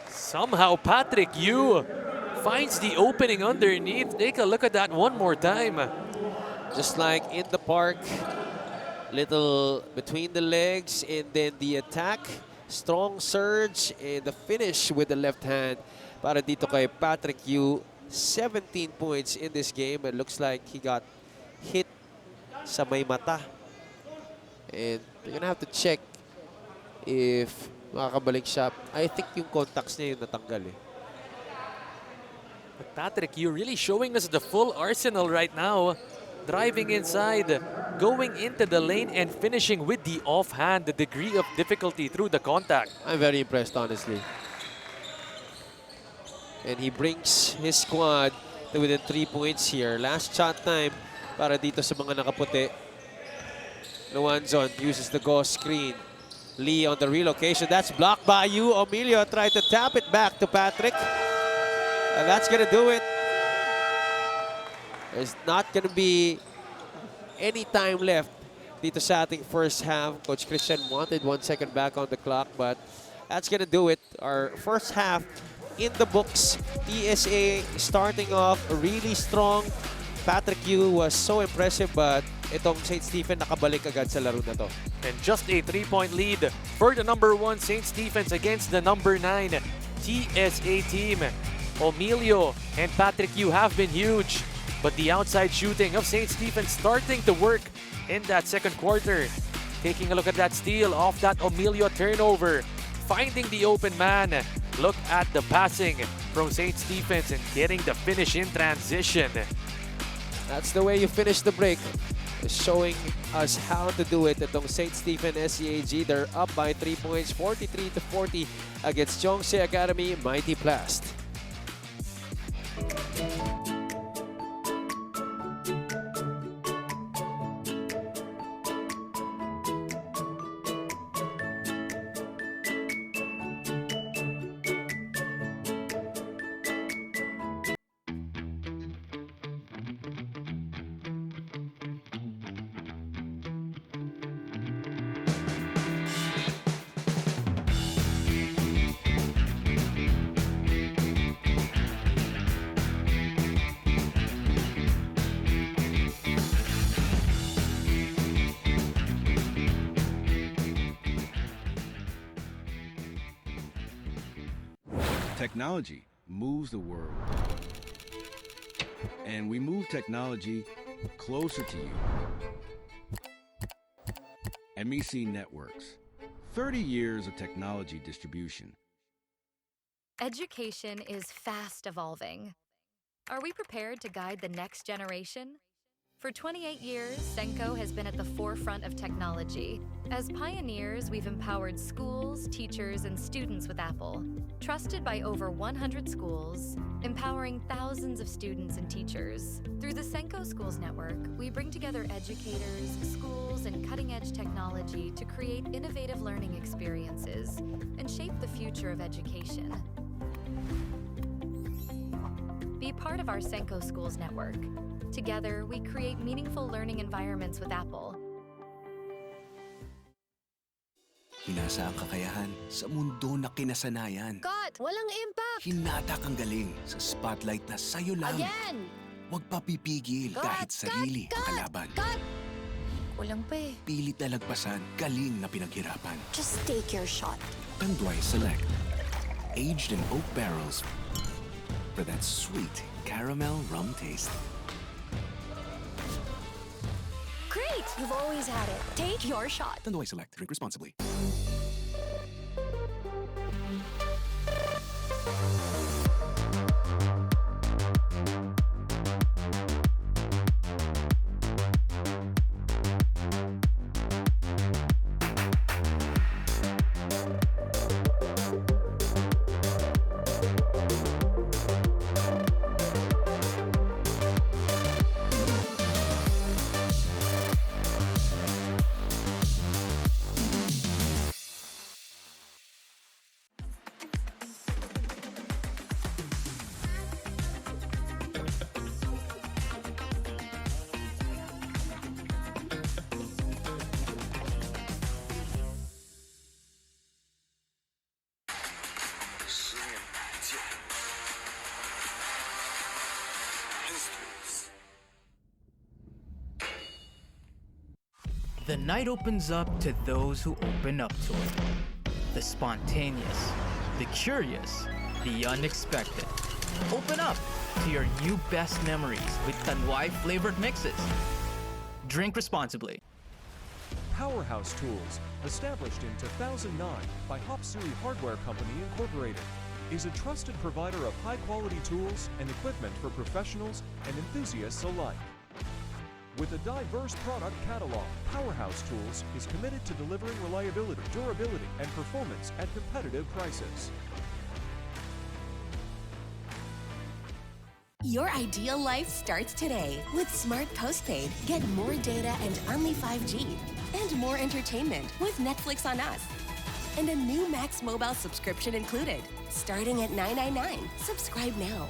Somehow Patrick Yu finds the opening underneath. Take a look at that one more time. Just like in the park, little between the legs, and then the attack, strong surge, and the finish with the left hand. Para dito kay Patrick Yu, 17 points in this game. It looks like he got hit sa may mata. And you're gonna have to check if makakabalik siya. I think yung contacts niya yung natanggal eh. But Patrick, you're really showing us the full arsenal right now. Driving inside, going into the lane and finishing with the offhand, the degree of difficulty through the contact. I'm very impressed, honestly. And he brings his squad to within 3 points here. Last shot time para dito sa mga nakaputi. Luanzon uses the ghost screen. Lee on the relocation. That's blocked by you. Emilio tried to tap it back to Patrick. And that's going to do it. There's not going to be any time left dito sa ating first half. Coach Christian wanted 1 second back on the clock, but that's going to do it. Our first half in the books. TSA starting off really strong. Patrick Yu was so impressive, but itong St. Stephen nakabalik agad sa laro na to. And just a 3-point lead for the number 1 St. Stephen's against the number 9 TSA team. Emilio and Patrick Yu have been huge, but the outside shooting of St. Stephen's starting to work in that second quarter. Taking a look at that steal off that Emilio turnover, finding the open man. Look at the passing from St. Stephen's and getting the finish in transition. That's the way you finish the break. Showing us how to do it. Itong St. Stephen SCAG, they're up by 3 points, 43-40 against Chongse Academy Mighty Plast. Technology moves the world. And we move technology closer to you. MEC Networks. 30 years of technology distribution. Education is fast evolving. Are we prepared to guide the next generation? For 28 years, Senko has been at the forefront of technology. As pioneers, we've empowered schools, teachers, and students with Apple. Trusted by over 100 schools, empowering thousands of students and teachers. Through the Senko Schools Network, we bring together educators, schools, and cutting-edge technology to create innovative learning experiences and shape the future of education. Be part of our Senko Schools Network. Together, we create meaningful learning environments with Apple. Hinasa ang kakayahan sa mundo na kinasanayan. Cut! Walang impact! Hinatak ang galing sa spotlight na sayo lang. Again! Huwag papipigil kahit sarili ang kalaban. Cut! Kulang pa eh. Pilit na lagpasan, galing na pinaghirapan. Just take your shot. Tanduay Select. Aged in oak barrels for that sweet caramel rum taste. Great! You've always had it. Take your shot. Tanduay Select. Drink responsibly. The night opens up to those who open up to it. The spontaneous, the curious, the unexpected. Open up to your new best memories with Tanduay flavored mixes. Drink responsibly. Powerhouse Tools, established in 2009 by Hopsuri Hardware Company Incorporated, is a trusted provider of high-quality tools and equipment for professionals and enthusiasts alike. With a diverse product catalog, Powerhouse Tools is committed to delivering reliability, durability, and performance at competitive prices. Your ideal life starts today. With Smart Postpaid, get more data and only 5G. And more entertainment with Netflix on Us. And a new Max Mobile subscription included. Starting at $9.99. Subscribe now.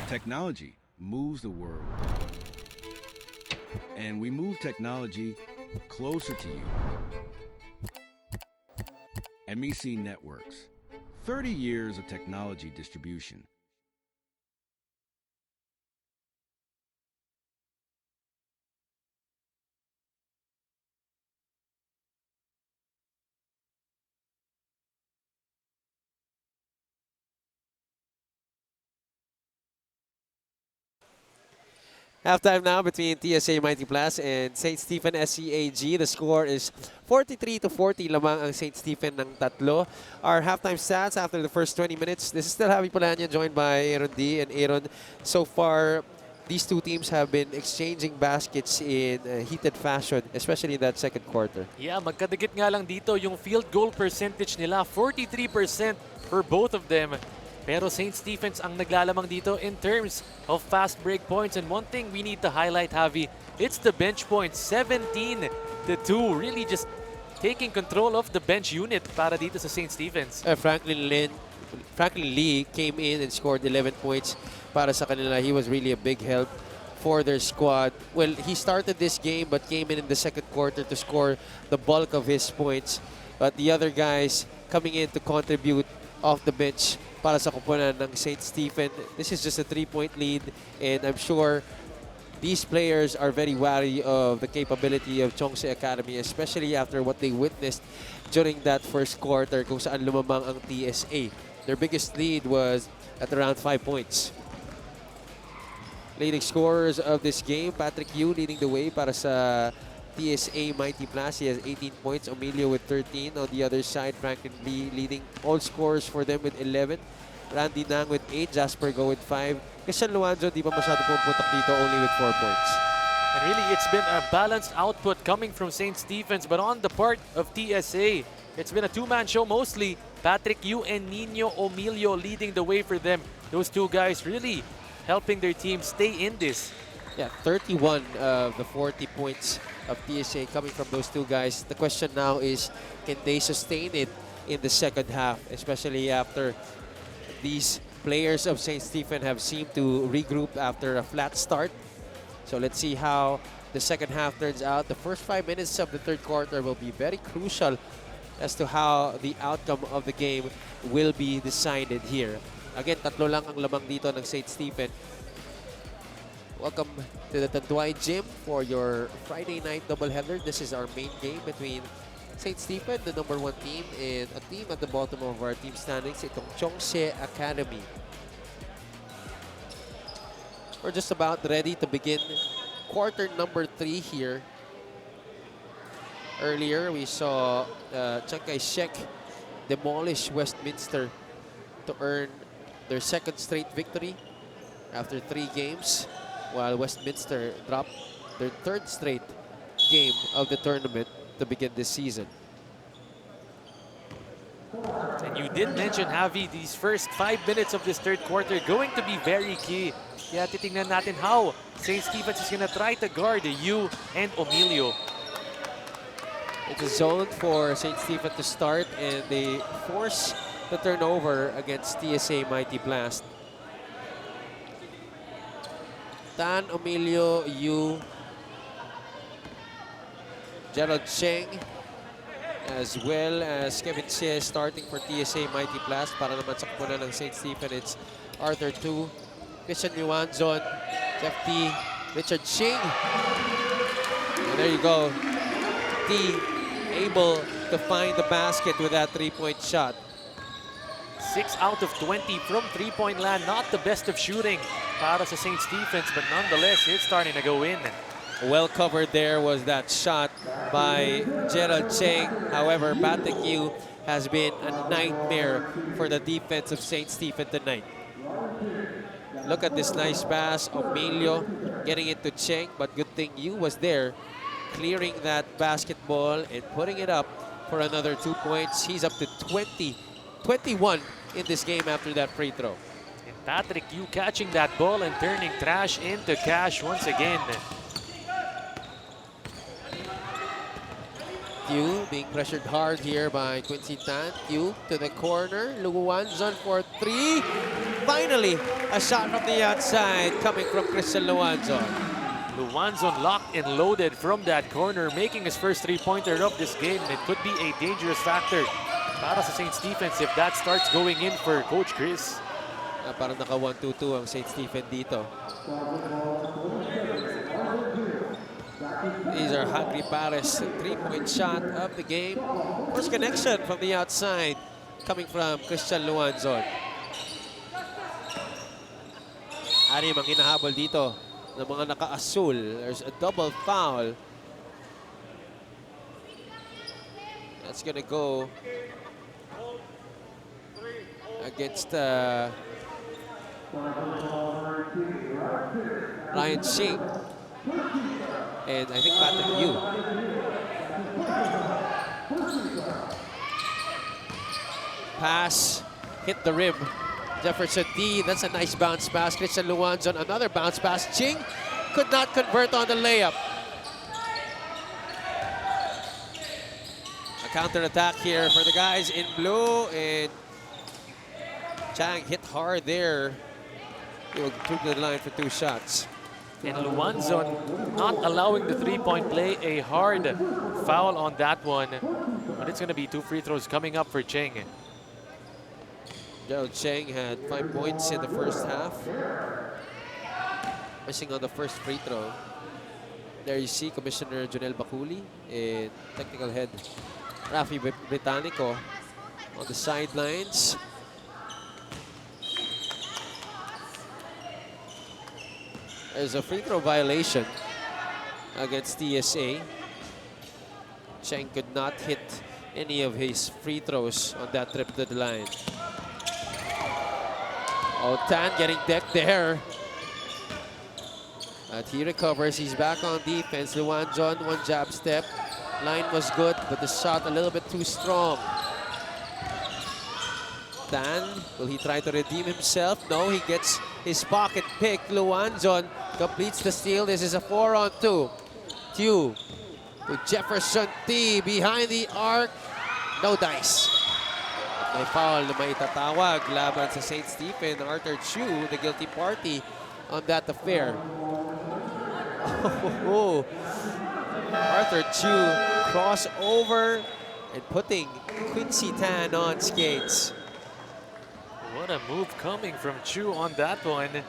Technology moves the world. And we move technology closer to you. MEC Networks. 30 years of technology distribution. Halftime now between TSA Mighty Plus and St. Stephen SCAG. The score is 43-40 lamang ang St. Stephen ng tatlo. Our halftime stats after the first 20 minutes. This is still Javi Polanya joined by Aaron D. And Aaron, so far, these two teams have been exchanging baskets in heated fashion, especially in that second quarter. Yeah, magkadikit nga lang dito yung field goal percentage nila. 43% for both of them. Pero St. Stephen's ang naglalamang dito in terms of fast break points. And one thing we need to highlight, Javi, it's the bench points. 17-2. Really just taking control of the bench unit para dito sa St. Stephen's. Franklin Lee came in and scored 11 points para sa kanila. He was really a big help for their squad. Well, he started this game but came in the second quarter to score the bulk of his points. But the other guys coming in to contribute off the bench para sa kupunan ng St. Stephen. This is just a 3-point lead, and I'm sure these players are very wary of the capability of Chongse Academy, especially after what they witnessed during that first quarter kung saan lumamang ang TSA. Their biggest lead was at around 5 points. Leading scorers of this game, Patrick Yu leading the way para sa TSA Mighty Plus. He has 18 points. Emilio with 13. On the other side, Franklin Lee leading all scorers for them with 11. Randy Nang with 8. Jasper Go with 5. Christian Luanzo di pa masyado pumuputok dito, only with 4 points. And really, it's been a balanced output coming from St. Stephen's. But on the part of TSA, it's been a two-man show mostly. Patrick Yu and Nino Emilio leading the way for them. Those two guys really helping their team stay in this. Yeah, 31 of the 40 points of TSA coming from those two guys. The question now is, can they sustain it in the second half, especially after these players of St. Stephen have seemed to regroup after a flat start. So let's see how the second half turns out. The first 5 minutes of the third quarter will be very crucial as to how the outcome of the game will be decided here. Again, tatlo lang ang lamang dito ng St. Stephen. Welcome to the Tanduay Gym for your Friday night doubleheader. This is our main game between St. Stephen, the #1 team, and a team at the bottom of our team standings, itong Chongse Academy. We're just about ready to begin quarter number 3 here. Earlier, we saw Chiang Kai-shek demolish Westminster to earn their second straight victory after 3 games. while Westminster dropped their third straight game of the tournament to begin this season. And you did mention, Javi, these first 5 minutes of this third quarter going to be very key. Kaya titingnan natin how St. Stephen's is gonna try to guard Yu and Emilio. It's a zone for St. Stephen to start, and they force the turnover against TSA Mighty Blast. Tan, Emilio, Yu, Gerald Cheng, as well as Kevin Cie starting for TSA Mighty Blast. Para naman sa kupunan ng St. Stephen, it's Arthur Tu, Christian Yuanzon, Jeff T, Richard Ching. And there you go. T able to find the basket with that three-point shot. 6 out of 20 from three-point land. Not the best of shooting para sa St. Stephen's, but nonetheless, it's starting to go in. Well covered there was that shot by Gerald Cheng. However, Patrick Yu has been a nightmare for the defense of St. Stephen tonight. Look at this nice pass. Emilio getting it to Cheng, but good thing Yu was there, clearing that basketball and putting it up for another 2 points. He's up to 21 in this game after that free throw. And Patrick Yu catching that ball and turning trash into cash once again. Yu being pressured hard here by Quincy Tan. Yu to the corner. Luanzon for three. Finally, a shot from the outside coming from Christian Luanzon. Luanzon locked and loaded from that corner, making his first three-pointer of this game. It could be a dangerous factor para sa St. Stephen's if that starts going in for Coach Chris. Parang naka 1-2-2 ang St. Stephen dito. These are Hungry Paris' three-point shot of the game. First connection from the outside coming from Christian Luanzon. Anim ang hinahabol dito ng mga naka-asul. There's a double foul. That's gonna go against Ryan Shing. And I think Patrick Yu. Pass, hit the rim. Jefferson D, that's a nice bounce pass. Christian Luanzon, another bounce pass. Ching could not convert on the layup. A counter-attack here for the guys in blue, and Chang hit hard there. He will through the line for 2 shots. And Luanzon not allowing the three-point play, a hard foul on that one. But it's going to be 2 free throws coming up for Cheng. Gerald Cheng had 5 points in the first half. Missing on the first free throw. There you see Commissioner Jonel Baculi and technical head Rafi Britannico on the sidelines. There's a free throw violation against TSA. Cheng could not hit any of his free throws on that trip to the line. Oh, Tan getting decked there. But he recovers. He's back on defense. Luanzon, 1 jab step. Line was good, but the shot a little bit too strong. Tan, will he try to redeem himself? No, he gets his pocket pick. Luanzon completes the steal. This is a 4-on-2. Q to Jefferson T behind the arc. No dice. May foul na may tatawag laban sa St. Stephen. Arthur Chu, the guilty party on that affair. Arthur Chu crossover and putting Quincy Tan on skates. What a move coming from Chu on that one.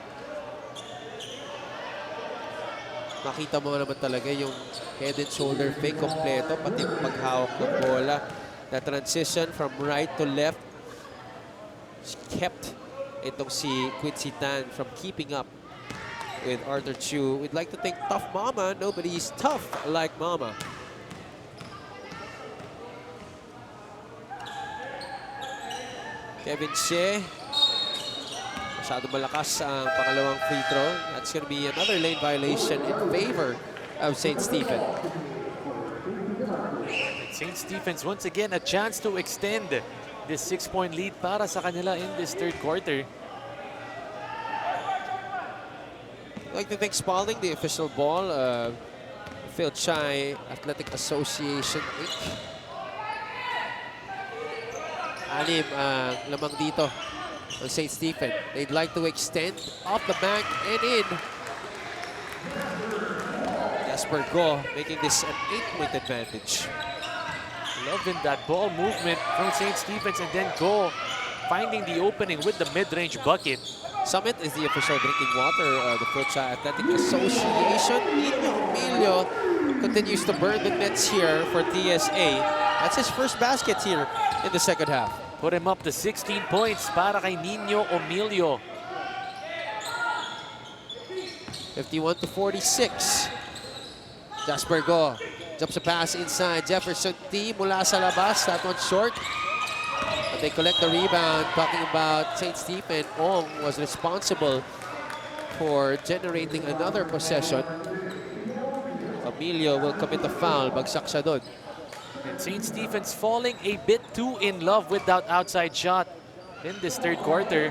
Makita mo naman talaga yung head and shoulder fake kompleto, pati paghawak ng bola. The transition from right to left kept itong si Quincy Tan from keeping up with Arthur Chu. We'd like to think tough mama. Nobody's tough like mama. Kevin Shea. Masyado malakas ang pangalawang free throw. That's going to be another lane violation in favor of St. Stephen. St. Stephen's once again a chance to extend this 6-point lead para sa kanila in this third quarter. I'd like to thank Spalding, the official ball of Fil-Chi Athletic Association Inc. Anim ang lamang dito on St. Stephen. They'd like to extend off the bank and in. Jasper Go making this an 8-point advantage. Loving that ball movement from St. Stephen's, and then Go finding the opening with the mid-range bucket. Summit is the official drinking water of the Fil-Chi Athletic Association. Nino Emilio continues to burn the nets here for TSA. That's his first basket here in the second half. Put him up to 16 points para kay Nino Emilio. 51-46. Jasper Go jumps a pass inside. Jefferson T mula sa labas. That one's short. But they collect the rebound. Talking about St. Stephen, Ong was responsible for generating another possession. Emilio will commit a foul. Bagsak siya doon. And St. Stephen's falling a bit too in love with that outside shot in this third quarter.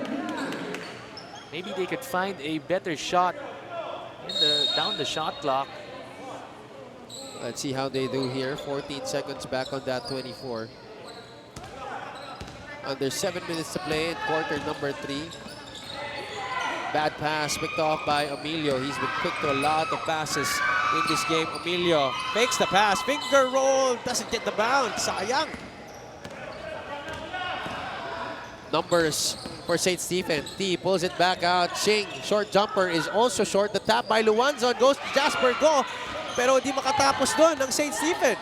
Maybe they could find a better shot down the shot clock. Let's see how they do here. 14 seconds back on that 24. Under 7 minutes to play in quarter number 3. Bad pass picked off by Emilio. He's been quick to a lot of passes in this game. Emilio fakes the pass. Finger roll. Doesn't get the bounce. Sayang. Numbers for St. Stephen. T pulls it back out. Ching, short jumper is also short. The tap by Luanzon goes to Jasper Go. Pero di makatapos doon ng St. Stephen.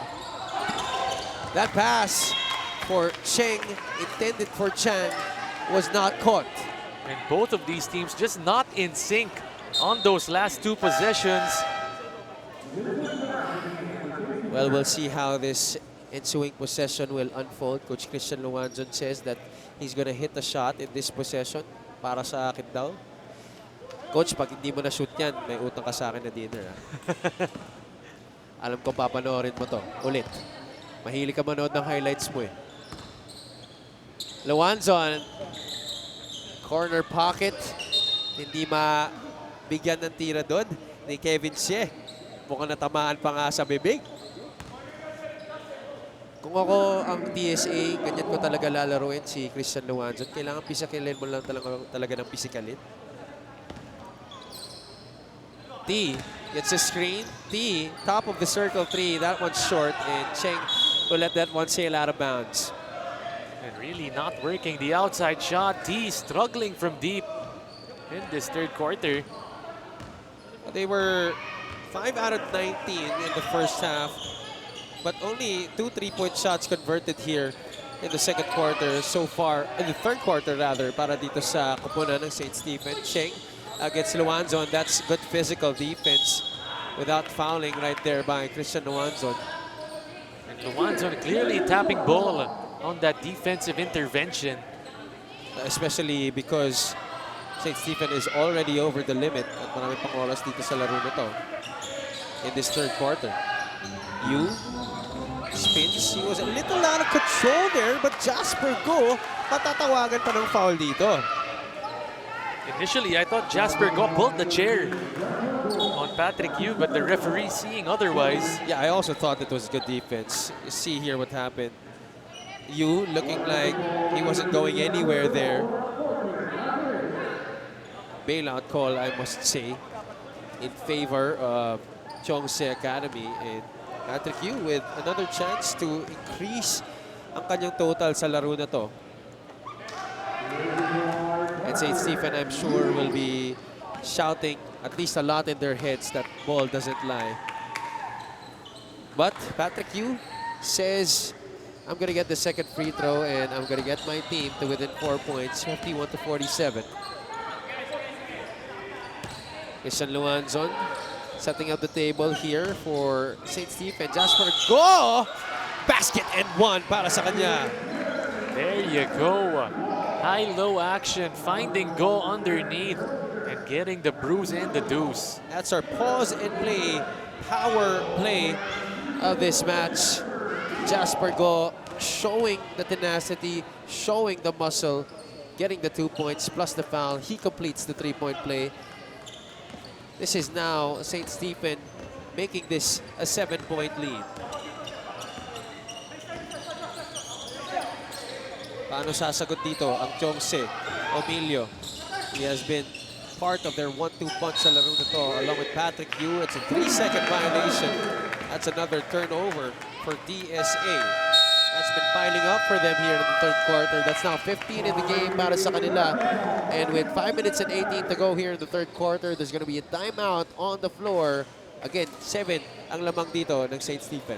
That pass for Cheng, intended for Chang, was not caught. And both of these teams just not in sync on those last two possessions. Well, we'll see how this ensuing possession will unfold. Coach Christian Luanzon says that he's gonna hit a shot in this possession. Para sa akin daw. Coach, pag hindi mo na-shoot yan, may utang ka sa akin na dinner. Alam ko papanoorin mo to. Ulit. Mahilig ka manood ng highlights mo eh. Luanzon. Corner pocket. Hindi mabigyan ng tira doon ni Kevin Shea. Mukhang natamaan pa nga sa bibig. Kung ako ang TSA, ganyan ko talaga lalaruin si Christian Luanzon. Kailangan pisikilin mo lang talaga ng pisikalin. T gets a screen. T, top of the circle 3. That one's short, and Cheng will let that one sail out of bounds. And really not working the outside shot. T struggling from deep in this third quarter. They were 5 out of 19 in the first half, but only 2 3-point shots converted here in the second quarter so far, in the third quarter rather, para dito sa koponan ng St. Stephen. Cheng against Luanzon. That's good physical defense without fouling right there by Christian Luanzon. And Luanzon clearly tapping ball on that defensive intervention. Especially because St. Stephen is already over the limit at marami pang oras dito sa laro na to in this third quarter. Yu spins. He was a little out of control there, but Jasper Go matatawagan pa ng foul dito. Initially, I thought Jasper Go pulled the chair on Patrick Yu, but the referee seeing otherwise. Yeah, I also thought it was good defense. You see here what happened. Yu looking like he wasn't going anywhere there. Bailout call, I must say, in favor of Chongse Academy. And Patrick Yu with another chance to increase ang kanyang total sa laro na to. And St. Stephen, I'm sure, will be shouting at least a lot in their heads that ball doesn't lie. But Patrick Yu says, I'm going to get the second free throw and I'm going to get my team to within 4 points, 51-47. Christian Luanzon setting up the table here for St. Stephen. Jasper Go! Basket and one para sa kanya. There you go. High-low action, finding go underneath and getting the bruise and the deuce. That's our pause and play, power play of this match. Jasper Go showing the tenacity, showing the muscle, getting the 2 points plus the foul. He completes the 3-point play. This is now St. Stephen making this a 7-point lead. Paano sasagot dito ang Chongse? Emilio. He has been part of their 1-2 punch sa laro na to along with Patrick Yu. It's a 3-second violation. That's another turnover for TSA. That's been piling up for them here in the third quarter. That's now 15 in the game para sa kanila. And with 5 minutes and 18 to go here in the third quarter, there's going to be a timeout on the floor. Again, 7 ang lamang dito ng St. Stephen.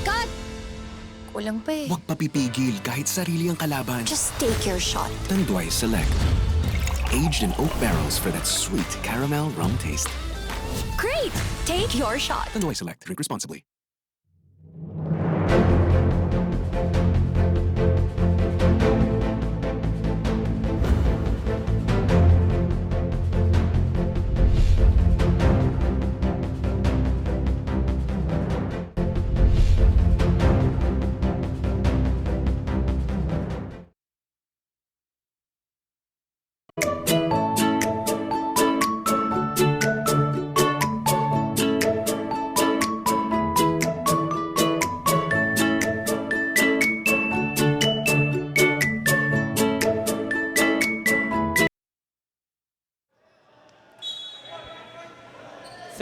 Cut! Kulang pa eh. Huwag papipigil kahit sarili ang kalaban. Just take your shot. Tanduay Select. Aged in oak barrels for that sweet caramel rum taste. Great! Take your shot. Tanduay Select. Drink responsibly.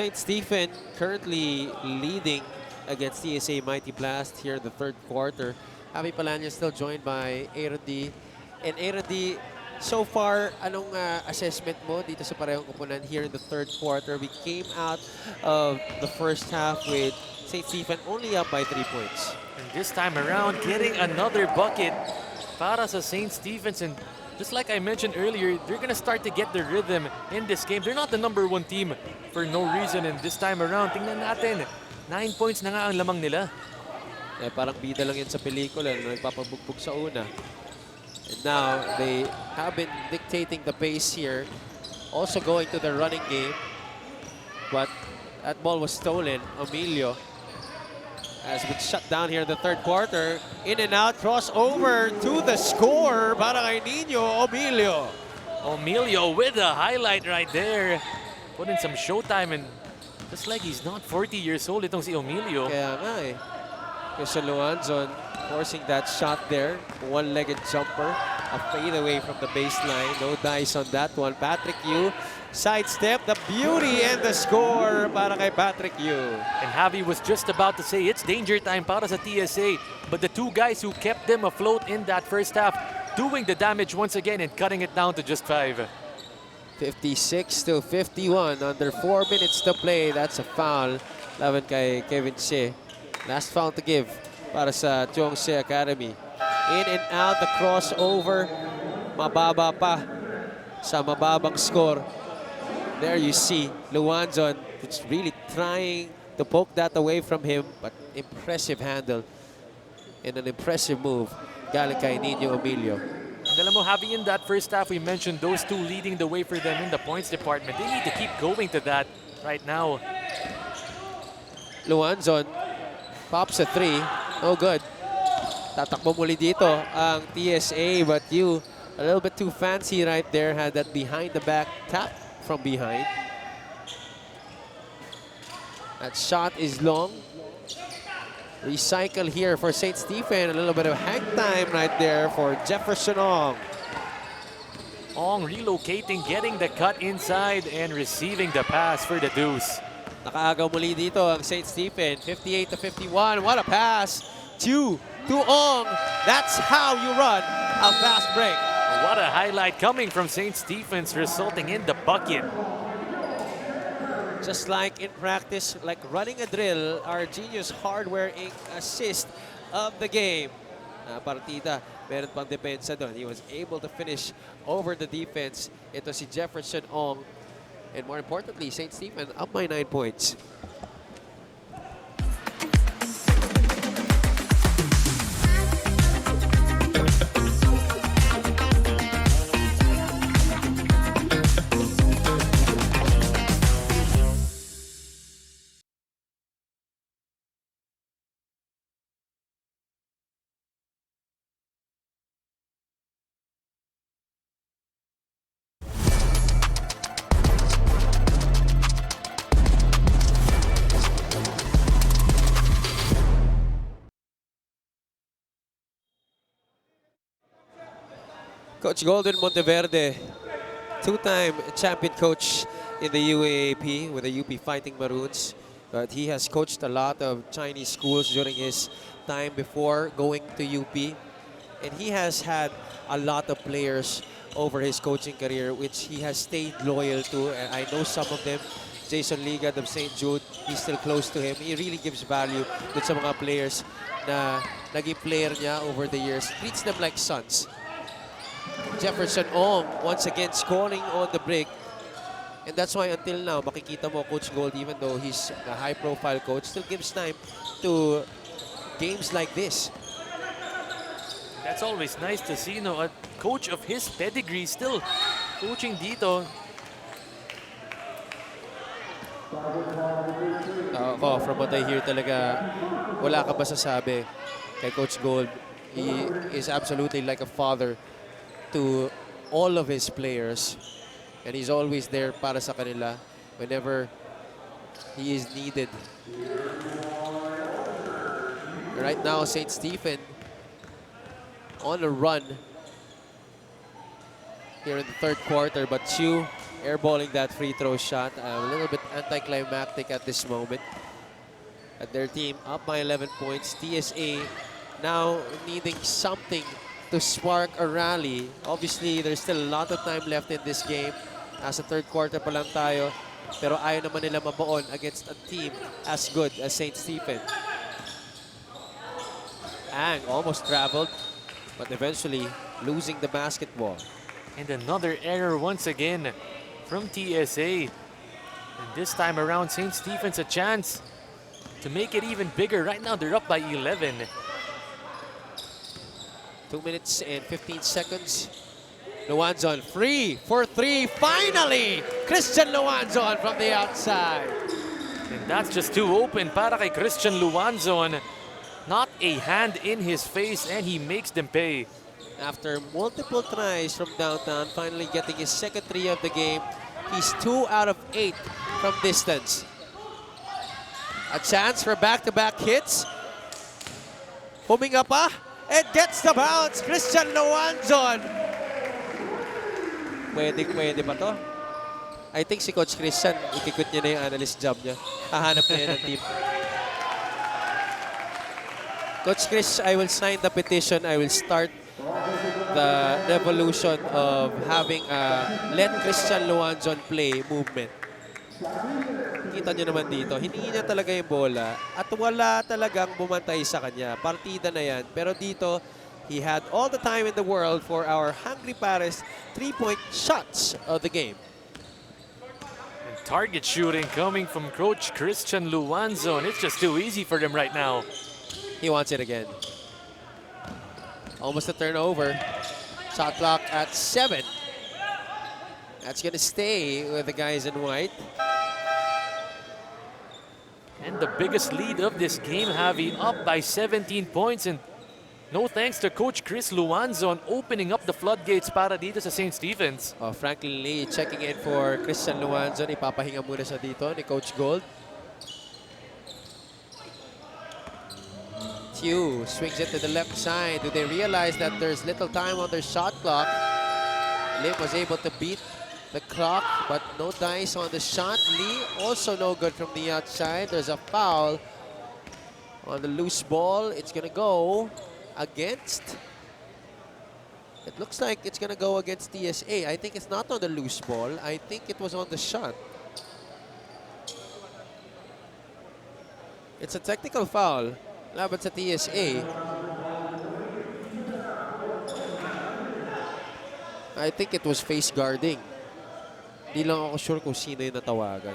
St. Stephen currently leading against TSA Mighty Blast here in the third quarter. Javi Palanya still joined by Aaron D. And Aaron D, so far, anong assessment mo dito sa parehong koponan here in the third quarter? We came out of the first half with St. Stephen only up by 3 points. And this time around, getting another bucket para sa St. Stephen's. And just like I mentioned earlier, they're gonna start to get the rhythm in this game. They're not the #1 team for no reason. And this time around, tingnan natin, 9 points na nga ang lamang nila. Eh, parang bida lang yan sa pelikula na nagpapabugbog sa una. And now, they have been dictating the pace here. Also going to the running game. But that ball was stolen. Emilio has been shut down here in the third quarter. In and out, crossover to the score para kay Nino Emilio. Emilio with a highlight right there. Put in some showtime and just like he's not 40 years old, itong si Emilio. Kaya nga eh. Christian Luanzon forcing that shot there. One-legged jumper. A fade away from the baseline. No dice on that one. Patrick Yu sidestep, the beauty and the score para kay Patrick Yu. And Javi was just about to say it's danger time para sa TSA. But the two guys who kept them afloat in that first half doing the damage once again and cutting it down to just 5. 56-51, under 4 minutes to play. That's a foul. Laban kay Kevin Shea. Last foul to give para sa Chongse Academy. In and out, the crossover. Mababa pa sa mababang score. There you see Luanzon just really trying to poke that away from him, but impressive handle and an impressive move galing kay Nino Emilio. And alam mo, Javi, in that first half, we mentioned those two leading the way for them in the points department. They need to keep going to that right now. Luanzon pops a 3. No good. Tatakbo muli dito ang TSA, but you a little bit too fancy right there. Had that behind the back tap from behind. That shot is long. Recycle here for St. Stephen. A little bit of hang time right there for Jefferson Ong. Ong relocating, getting the cut inside and receiving the pass for the deuce. Nakaagaw muli dito ang St. Stephen. 58-51. What a pass to Ong. That's how you run a fast break. What a highlight coming from St. Stephen's, resulting in the bucket. Just like in practice, like running a drill, our Genius Hardware Inc. assist of the game. Partida, meron pang depensa doon. He was able to finish over the defense. Ito si Jefferson Ong. And more importantly, St. Stephen up by 9 points. Coach Golden Monteverde, two-time champion coach in the UAAP with the UP Fighting Maroons. But he has coached a lot of Chinese schools during his time before going to UP. And he has had a lot of players over his coaching career, which he has stayed loyal to. And I know some of them. Jason Ligad of St. Jude, he's still close to him. He really gives value to sa mga players na naging player niya over the years. Treats them like sons. Jefferson Ong once again scoring on the break. And that's why until now, makikita mo Coach Gold, even though he's a high-profile coach, still gives time to games like this. That's always nice to see, you know, a coach of his pedigree still coaching dito. Ako, from what I hear talaga, wala ka masasabi kay Coach Gold. He is absolutely like a father to all of his players. And he's always there para sa kanila whenever he is needed. Right now, St. Stephen on a run here in the third quarter, but Chu airballing that free throw shot. A little bit anticlimactic at this moment. At their team up by 11 points. TSA now needing something to spark a rally. Obviously, there's still a lot of time left in this game. Nasa third quarter pa lang tayo. Pero ayaw naman nila mabaon against a team as good as St. Stephen. Ang almost traveled, but eventually losing the basketball. And another error once again from TSA. And this time around, St. Stephen's a chance to make it even bigger. Right now, they're up by 11. 2 minutes and 15 seconds. Luanzon free for three. Finally, Christian Luanzon from the outside. And that's just too open para kay Christian Luanzon. Not a hand in his face, and he makes them pay. After multiple tries from downtown, finally getting his second three of the game. He's 2 out of 8 from distance. A chance for back-to-back hits. Huminga pa and gets the bounce. Christian Luanzon. Pwede ba to? I think si Coach Christian, ikikot niya na yung analyst job niya. Hahanap na yan ng team. Coach Chris, I will sign the petition. I will start the revolution of having a let Christian Luanzon play movement. Kita nyo naman dito, hiningi niya talaga yung bola at wala talagang bumantay sa kanya. Partida na yan. Pero dito, he had all the time in the world for our Hungry Paris 3-point shots of the game. And target shooting coming from Coach Christian Luanzon. It's just too easy for them right now. He wants it again. Almost a turnover. Shot clock at 7. That's going to stay with the guys in white. And the biggest lead of this game, Javi, up by 17 points. And no thanks to Coach Chris Luanzon opening up the floodgates para dito sa St. Stephen's. Oh, Franklin Lee checking in for Christian Luanzon. Ipapahinga muna siya dito ni Coach Gold. Q swings it to the left side. Do they realize that there's little time on their shot clock? Lim was able to beat the clock, but no dice on the shot. Lee also no good from the outside. There's a foul on the loose ball. It's gonna go against. It looks like it's gonna go against TSA. I think it's not on the loose ball. I think it was on the shot. It's a technical foul. Laban sa TSA. I think it was face guarding. Di lang ako sure kung sino yung natawagan.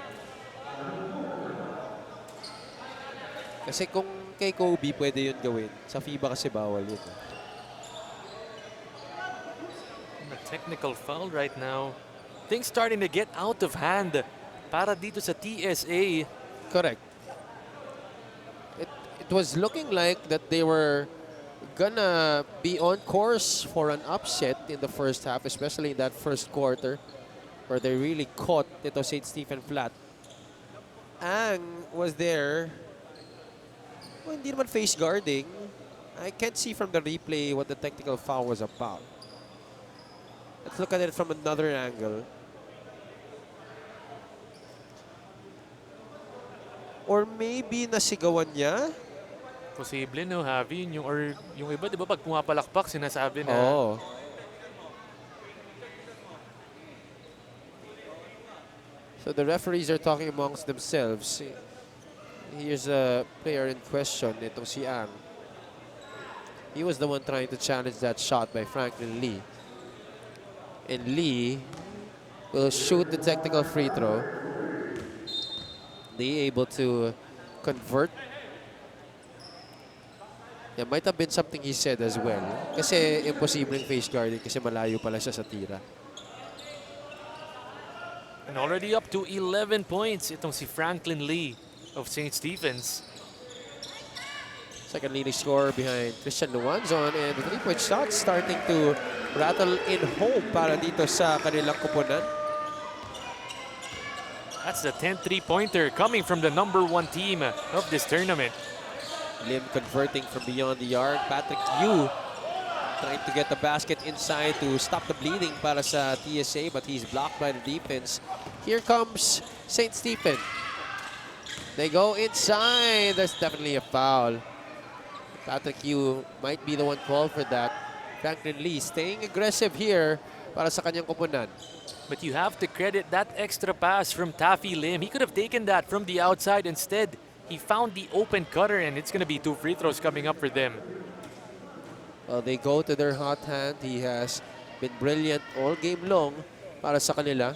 Kasi kung kay Kobe, pwede yun gawin. Sa FIBA kasi bawal yun. A technical foul right now. Things starting to get out of hand para dito sa TSA. Correct. It was looking like that they were gonna be on course for an upset in the first half, especially in that first quarter, where they really caught ito St. Stephen flat. Ang was there. Well, hindi naman face guarding. I can't see from the replay what the technical foul was about. Let's look at it from another angle. Or maybe nasigawan niya? Posible, no, Javi? Yung iba, di ba, pag pumapalakpak, sinasabi na... Oh. So the referees are talking amongst themselves. Here's a player in question, itong si Ang. He was the one trying to challenge that shot by Franklin Lee. And Lee will shoot the technical free throw. They able to convert. There might have been something he said as well. Kasi imposible face guarding kasi malayo pala siya sa tira. And already up to 11 points, itong si Franklin Lee of St. Stephen's. Second leading scorer behind Christian Luanzon, and the three-point shots starting to rattle in home para dito sa kanilang kupunan. That's the 10th three-pointer coming from the #1 team of this tournament. Lim converting from beyond the arc. Patrick Yu trying to get the basket inside to stop the bleeding para sa TSA, but he's blocked by the defense. Here comes St. Stephen. They go inside. There's definitely a foul. Patrick Yu might be the one called for that. Franklin Lee staying aggressive here para sa kanyang kupunan. But you have to credit that extra pass from Taffy Lim. He could have taken that from the outside. Instead, he found the open cutter, and it's going to be 2 free throws coming up for them. Well, they go to their hot hand. He has been brilliant all game long para sa kanila.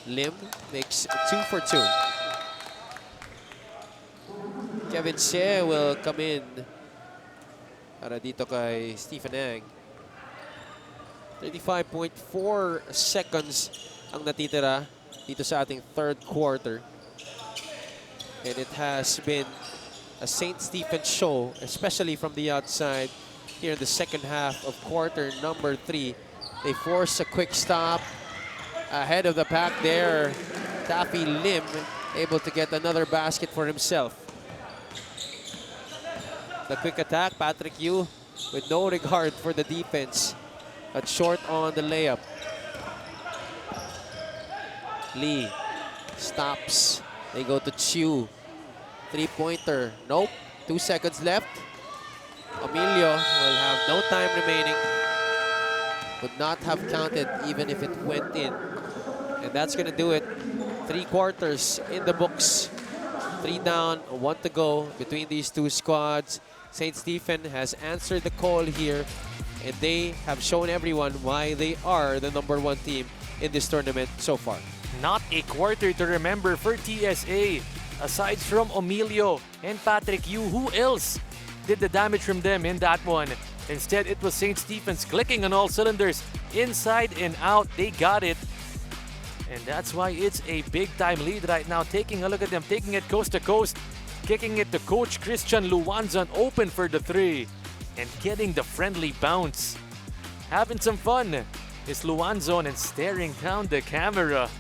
Lim makes 2 for 2. Kevin Shea will come in para dito kay Stephen Ang. 35.4 seconds ang natitira dito sa ating third quarter. And it has been a St. Stephen show, especially from the outside here in the second half of quarter number 3. They force a quick stop ahead of the pack there. Taffy Lim able to get another basket for himself. The quick attack, Patrick Yu with no regard for the defense, but short on the layup. Lee stops. They go to Chiu. Three-pointer. Nope. 2 seconds left. Emilio will have no time remaining. Would not have counted even if it went in. And that's going to do it. 3 quarters in the books. 3 down, 1 to go between these two squads. St. Stephen has answered the call here, and they have shown everyone why they are the #1 team in this tournament so far. Not a quarter to remember for TSA. Aside from Emilio and Patrick Yu, who else did the damage from them in that one? Instead, it was St. Stephen's clicking on all cylinders. Inside and out, they got it. And that's why it's a big-time lead right now. Taking a look at them, taking it coast to coast. Kicking it to Coach Christian Luanzon, open for the 3. And getting the friendly bounce. Having some fun is Luanzon and staring down the camera.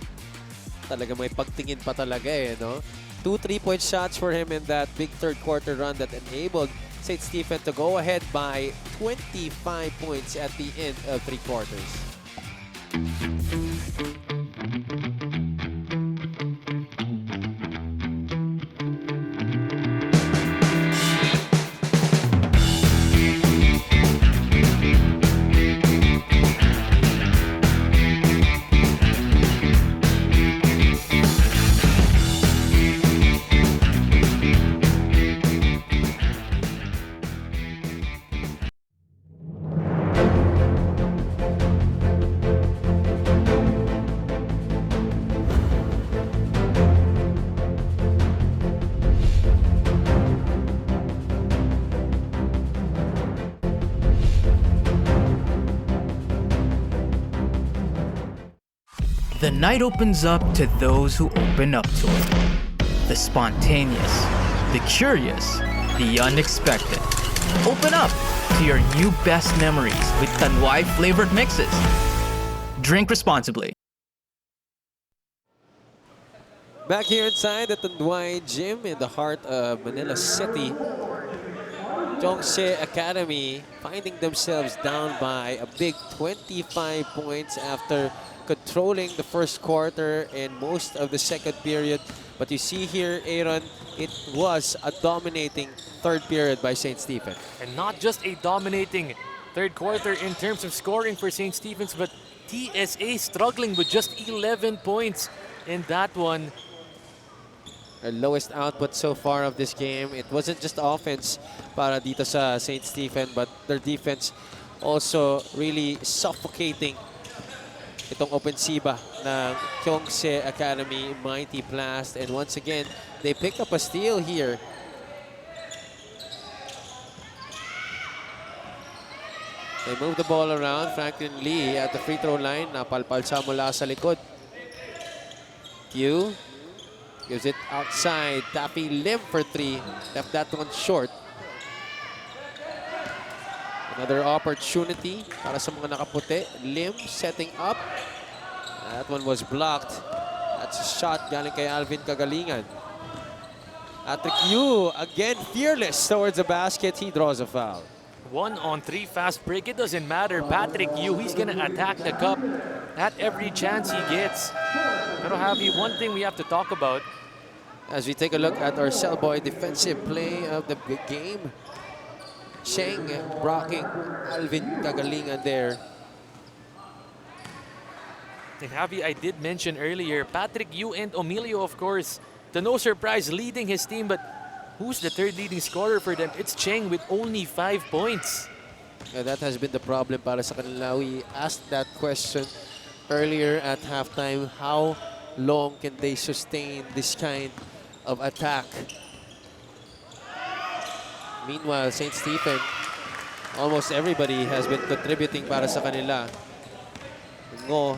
Talaga may pagtingin pa talaga eh, no? 2 3-point shots for him in that big third quarter run that enabled St. Stephen to go ahead by 25 points at the end of 3 quarters. The night opens up to those who open up to it. The spontaneous, the curious, the unexpected. Open up to your new best memories with Tanduay flavored mixes. Drink responsibly. Back here inside the Tanduay Gym in the heart of Manila City. Jongse Academy finding themselves down by a big 25 points after controlling the first quarter and most of the second period. But you see here, Aaron, it was a dominating third period by St. Stephen. And not just a dominating third quarter in terms of scoring for St. Stephen's, but TSA struggling with just 11 points in that one. Our lowest output so far of this game. It wasn't just offense para dito sa St. Stephen, but their defense also really suffocating itong opensiba ng Jongse Academy Mighty Blast. And once again, they pick up a steal here. They move the ball around. Franklin Lee at the free throw line. Napalpalsa mula sa likod. Q gives it outside. Taffy Lim for three. Left that one short. Another opportunity para sa mga nakaputi. Lim setting up. That one was blocked. That's a shot galing kay Alvin Kagalingan. Patrick Yu again fearless towards the basket. He draws a foul. 1-on-3 fast break. It doesn't matter. Patrick Yu, he's gonna attack the cup at every chance he gets. Pero Javi, one thing we have to talk about as we take a look at our cell boy defensive play of the game. Cheng blocking Alvin Kagalingan there. And Javi, I did mention earlier, Patrick Yu and Emilio, of course, to no surprise, leading his team. But who's the third leading scorer for them? It's Cheng with only 5 points. Yeah, that has been the problem para sa kanila. We asked that question earlier at halftime. How long can they sustain this kind of attack? Meanwhile, St. Stephen, almost everybody has been contributing para sa kanila. Ngo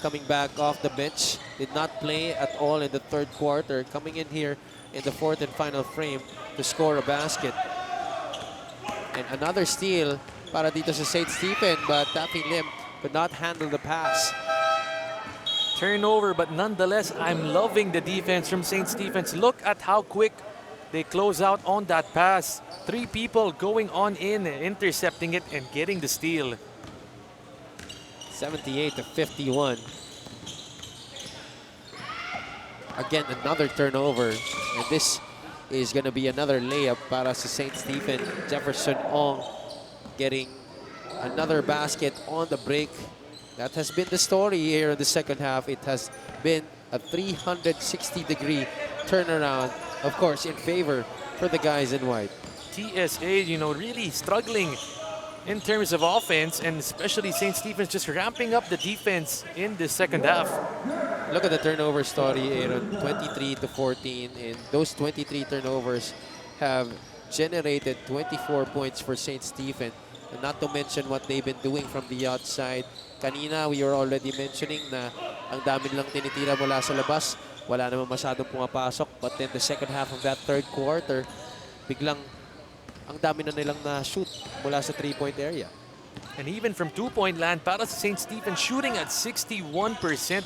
coming back off the bench, did not play at all in the third quarter, coming in here in the fourth and final frame to score a basket. And another steal para dito sa St. Stephen, but Taffy Lim could not handle the pass. Turnover, but nonetheless, I'm loving the defense from St. Stephen's. Look at how quick they close out on that pass. 3 people going on in, intercepting it and getting the steal. 78-51. Again, another turnover. And this is going to be another layup para sa St. Stephen. Jefferson Ong getting another basket on the break. That has been the story here in the second half. It has been a 360-degree turnaround, of course, in favor for the guys in white. TSA, you know, really struggling in terms of offense, and especially St. Stephen's just ramping up the defense in the second half. Look at the turnover story, Aaron. 23-14, and those 23 turnovers have generated 24 points for St. Stephen. And not to mention what they've been doing from the outside. Kanina, we were already mentioning na ang dami lang tinitira mula sa labas. Wala naman masyadong pumapasok. But then the second half of that third quarter, biglang ang dami na nilang na-shoot mula sa three-point area. And even from two-point land, para sa St. Stephen, shooting at 61%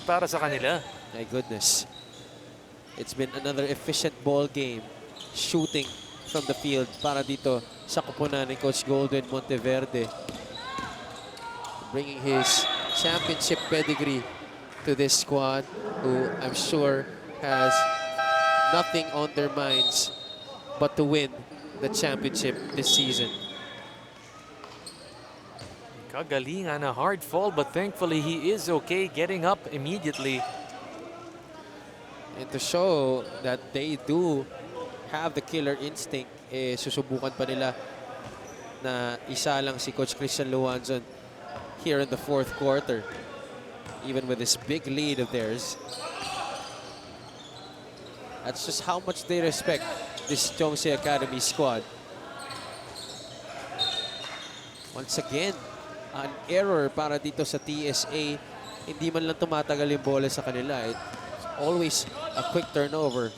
para sa kanila. My goodness. It's been another efficient ball game. Shooting from the field para dito sa kupunan ni Coach Golden Monteverde. Bringing his championship pedigree to this squad, who I'm sure has nothing on their minds but to win the championship this season. Kagalingan, a hard fall, but thankfully he is okay getting up immediately. And to show that they do have the killer instinct, eh, susubukan pa nila na isa lang si Coach Christian Luanzon here in the fourth quarter, even with this big lead of theirs. That's just how much they respect this Jongse Academy squad. Once again, an error para dito sa TSA. Hindi man lang tumatagal yung bola sa kanila. It's always a quick turnover.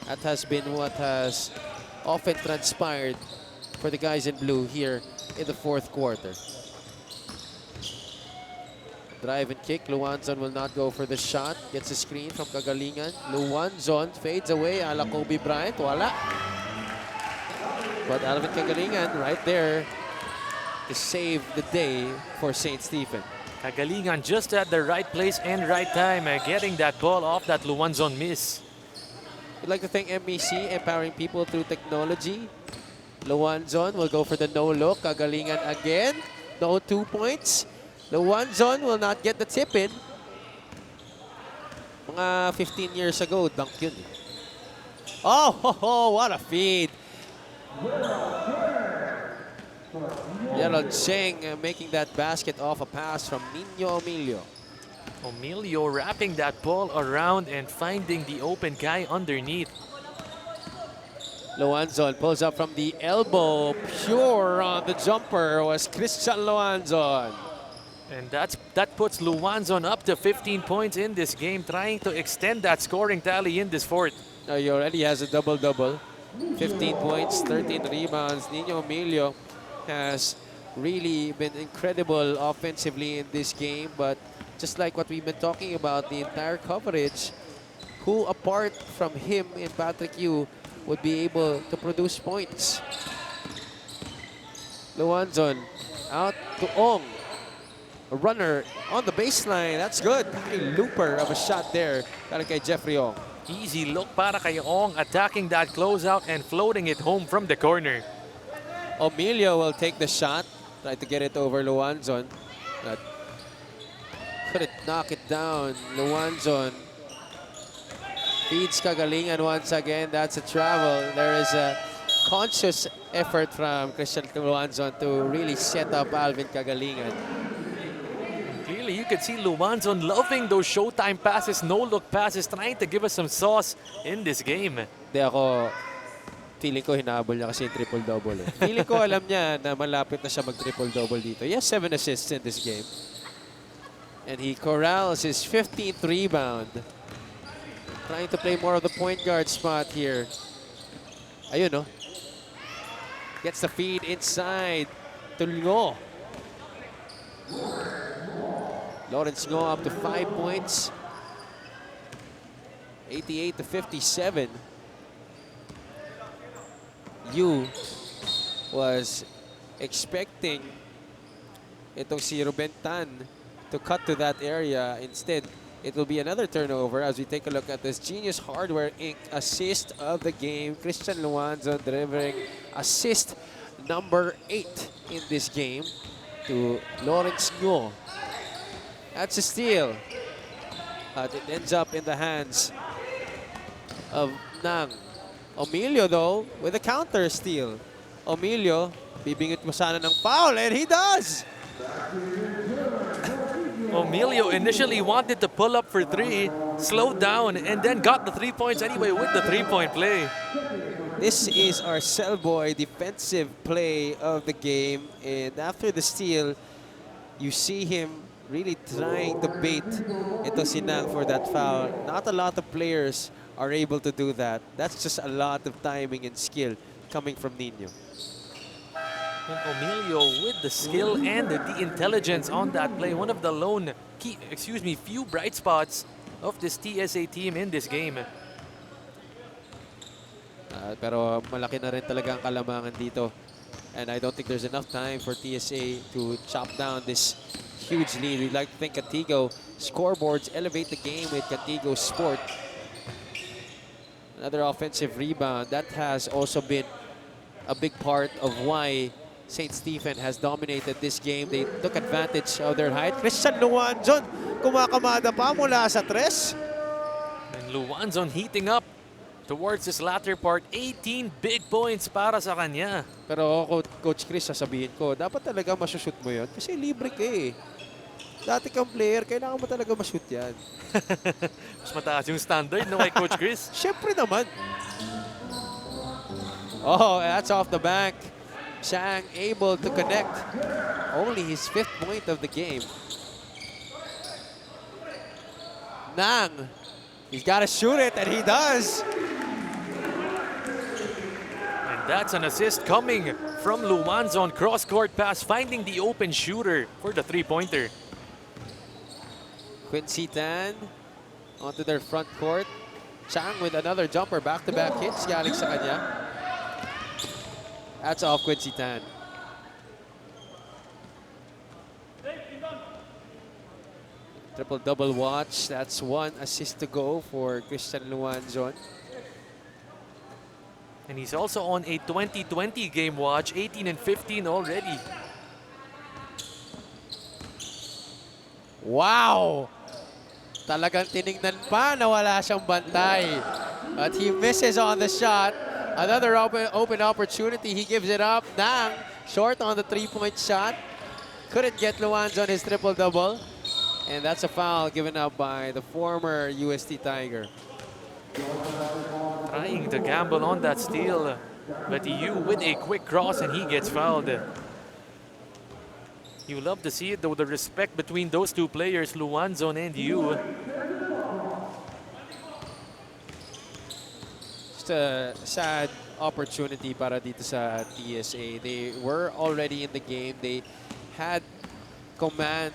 That has been what has often transpired for the guys in blue here in the fourth quarter. Drive and kick. Luanzon will not go for the shot. Gets a screen from Kagalingan. Luanzon fades away. Ala Kobe Bryant. Wala. But Alvin Kagalingan right there to save the day for St. Stephen. Kagalingan just at the right place and right time, getting that ball off that Luanzon miss. We'd like to thank MEC, empowering people through technology. Luanzon will go for the no look. Kagalingan again. No 2 points. Luanzon will not get the tip in. Mga 15 years ago, dunk yun. Oh, ho, ho, what a feed. Gerald Cheng making that basket off a pass from Nino Emilio. Emilio wrapping that ball around and finding the open guy underneath. Luanzon pulls up from the elbow. Pure on the jumper was Christian Luanzon. And that puts Luanzon up to 15 points in this game, trying to extend that scoring tally in this fourth. Now he already has a double-double. 15 points, 13 rebounds. Nino Emilio has really been incredible offensively in this game, but just like what we've been talking about, the entire coverage, who apart from him and Patrick Yu would be able to produce points. Luanzon out to Ong. A runner on the baseline. That's good. A looper of a shot there. Para kay Jeffrey Ong. Easy look para kay Ong, attacking that closeout and floating it home from the corner. Emilio will take the shot. Try to get it over Luanzon. But couldn't knock it down. Luanzon feeds Kagalingan once again. That's a travel. There is a conscious effort from Christian Luanzon to really set up Alvin Kagalingan. Clearly, you could see Luanzon loving those showtime passes, no-look passes, trying to give us some sauce in this game. Hindi ako, feeling ko hinabol niya kasi yung triple-double. Feeling ko alam niya na malapit na siya mag-triple-double dito. He has 7 assists in this game. And he corrals his 15th rebound. Trying to play more of the point guard spot here. Ayun, no? Gets the feed inside to Ngo. Lawrence Ngo up to 5 points. 88 to 57. Yu was expecting itong si Ruben Tan to cut to that area. Instead, it will be another turnover as we take a look at this Genius Hardware Inc. assist of the game. Christian Luanzon delivering assist number 8 in this game to Lawrence Ngo. That's a steal. But it ends up in the hands of Nang. Emilio, though, with a counter steal. Emilio, bibingit mo sana ng foul, and he does! Emilio initially wanted to pull up for 3, slowed down, and then got the 3 points anyway with the 3-point play. This is our cell boy defensive play of the game, and after the steal, you see him really trying to bait ito si Nang for that foul. Not a lot of players are able to do that. That's just a lot of timing and skill coming from Nino. And Emilio with the skill and the intelligence on that play. One of the lone few bright spots of this TSA team in this game. Pero malaki na rin talaga ang kalamangan dito. And I don't think there's enough time for TSA to chop down this huge lead. We'd like to thank Contigo Scoreboards. Elevate the game with Contigo Sport. Another offensive rebound. That has also been a big part of why St. Stephen has dominated this game. They took advantage of their height. Christian Luanzon kumakamada pa mula sa tres. And Luanzon heating up towards this latter part. 18 big points para sa kanya. Pero Coach Chris, sasabihin ko, dapat talaga masushoot mo yun kasi libre ka eh. Dati kang player, kailangan mo talaga mashoot yan. Mas mataas yung standard no kay Coach Chris. Siyempre naman. Oh, that's off the back. Chang able to connect. Only his 5th point of the game. Nang, he's got to shoot it, and he does. And that's an assist coming from Luanzon. Cross-court pass, finding the open shooter for the 3-pointer. Quincy Tan onto their front court. Chang with another jumper, back-to-back hits galing sa kanya. That's off Quincy Tan. Triple-double watch. That's 1 assist to go for Christian Luanzon. And he's also on a 2020 game watch, 18 and 15 already. Wow! Talagang tinignan pa na wala siyang bantay. But he misses on the shot. Another open opportunity. He gives it up. Nang, short on the three-point shot. Couldn't get Luanzon his triple-double. And that's a foul given up by the former UST Tiger. Trying to gamble on that steal. But Yu with a quick cross and he gets fouled. You love to see it though, the respect between those two players, Luanzon and Yu. Just a sad opportunity para dito sa TSA. They were already in the game. They had command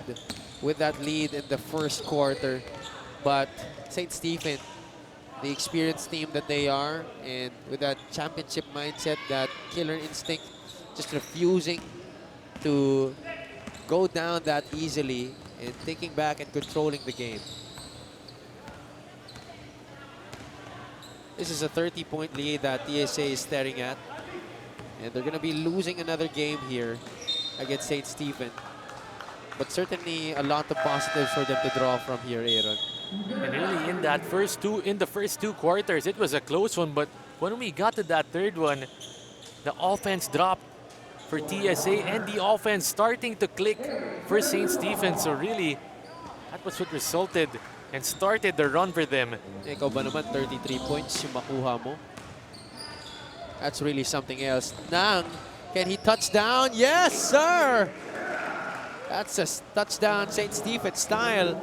with that lead in the first quarter. But St. Stephen, the experienced team that they are, and with that championship mindset, that killer instinct, just refusing to go down that easily and taking back and controlling the game. This is a 30-point lead that TSA is staring at. And they're going to be losing another game here against St. Stephen. But certainly a lot of positives for them to draw from here, Aaron. And really in the first two quarters, it was a close one. But when we got to that third one, the offense dropped for TSA and the offense starting to click for St. Stephen. So really, that was what resulted and started the run for them. Ikaw ba naman, 33 points yung makuha mo? That's really something else. Nang, can he touch down? Yes, sir! That's a touchdown St. Stephen style.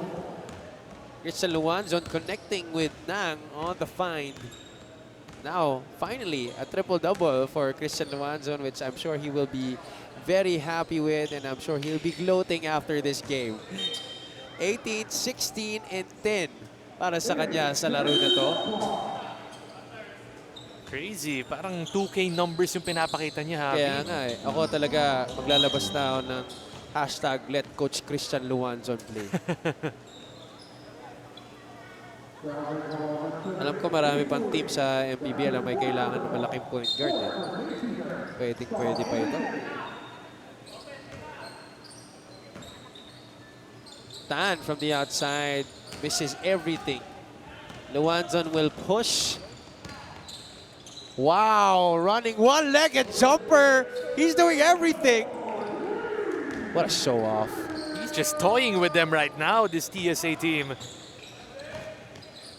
Christian Luanzon connecting with Nang on the find. Now, finally, a triple-double for Christian Luanzon, which I'm sure he will be very happy with, and I'm sure he'll be gloating after this game. 18, 16, and 10 para sa kanya sa laro na to. Crazy. Parang 2K numbers yung pinapakita niya, Javi. Kaya nga eh. Ako talaga maglalabas na ako ng hashtag let Coach Christian Luanzon play. Alam ko marami pang team sa MPBL na may kailangan ng malaking point guard eh. Pwede pa ito. Tan from the outside misses everything. Luanzon will push. Wow, running one-legged jumper. He's doing everything. What a show off. He's just toying with them right now, this TSA team.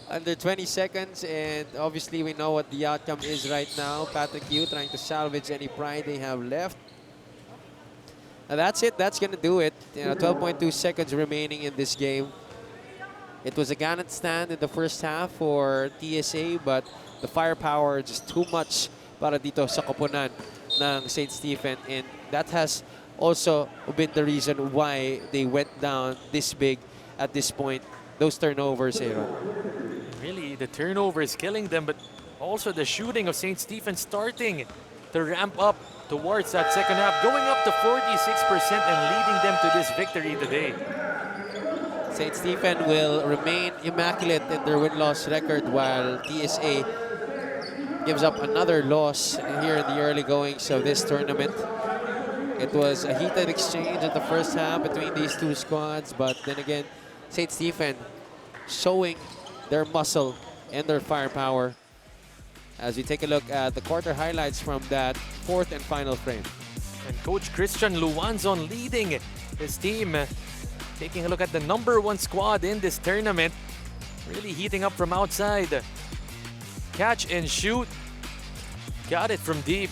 Under 20 seconds, and obviously we know what the outcome is right now. Patrick Yu trying to salvage any pride they have left. Now that's it. That's going to do it. 12.2 seconds remaining in this game. It was a gallant stand in the first half for TSA, but the firepower just too much para dito sa koponan ng St. Stephen, and that has also been the reason why they went down this big at this point. Those turnovers, Aaron. Really, the turnover is killing them, but also the shooting of St. Stephen starting to ramp up towards that second half, going up to 46% and leading them to this victory today. St. Stephen will remain immaculate in their win-loss record, while TSA gives up another loss here in the early goings of this tournament. It was a heated exchange in the first half between these two squads, but then again, St. Stephen showing their muscle and their firepower as we take a look at the quarter highlights from that fourth and final frame. And Coach Christian Luanzon leading his team. Taking a look at the #1 squad in this tournament. Really heating up from outside. Catch and shoot. Got it from deep.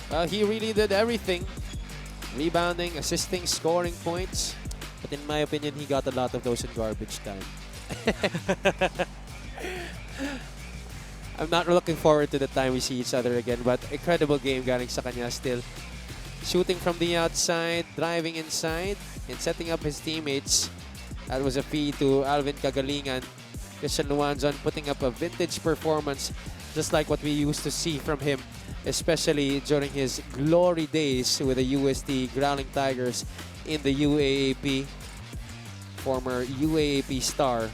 Well, he really did everything. Rebounding, assisting, scoring points. But in my opinion, he got a lot of those in garbage time. I'm not looking forward to the time we see each other again, but incredible game galing sa kanya still. Shooting from the outside, driving inside, and setting up his teammates. That was a feed to Alvin Kagalingan. Christian Luanzon putting up a vintage performance, just like what we used to see from him especially during his glory days with the UST Growling Tigers in the UAAP. Former UAAP star.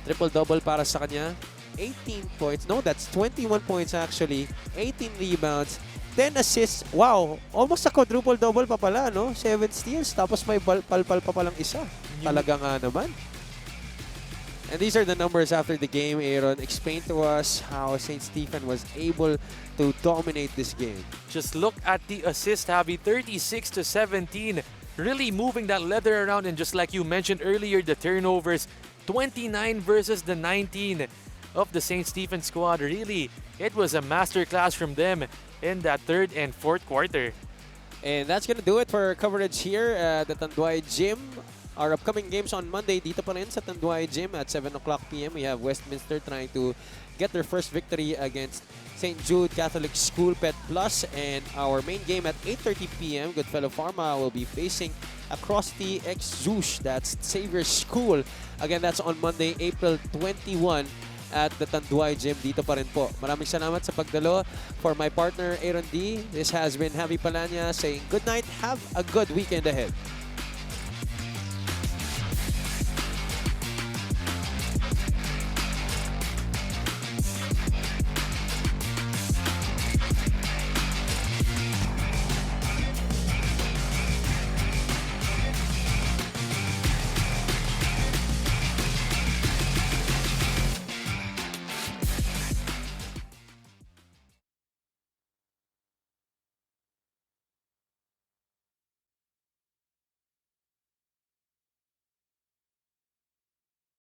Triple-double para sa kanya. 18 points. No, that's 21 points actually. 18 rebounds. 10 assists. Wow! Almost a quadruple-double pa pala, no? 7 steals. Tapos may palpal pa palang isa. Talaga nga naman. And these are the numbers after the game. Aaron, explain to us how St. Stephen was able to dominate this game. Just look at the assist, Javi. 36 to 17. Really moving that leather around. And just like you mentioned earlier, the turnovers. 29 versus the 19 of the St. Stephen squad. Really, it was a masterclass from them in that third and fourth quarter. And that's gonna do it for our coverage here at the Tanduay Gym. Our upcoming games on Monday dito pa rin sa Tanduay Gym at 7 o'clock p.m. We have Westminster trying to get their first victory against St. Jude Catholic School Pet Plus. And our main game at 8:30 p.m. Goodfellow Pharma will be facing Acrosti X Zeus. That's Xavier School. Again, that's on Monday, April 21 at the Tanduay Gym. Dito pa rin po. Maraming salamat sa pagdalo. For my partner, Aaron D., this has been Javi Palanya saying good night. Have a good weekend ahead.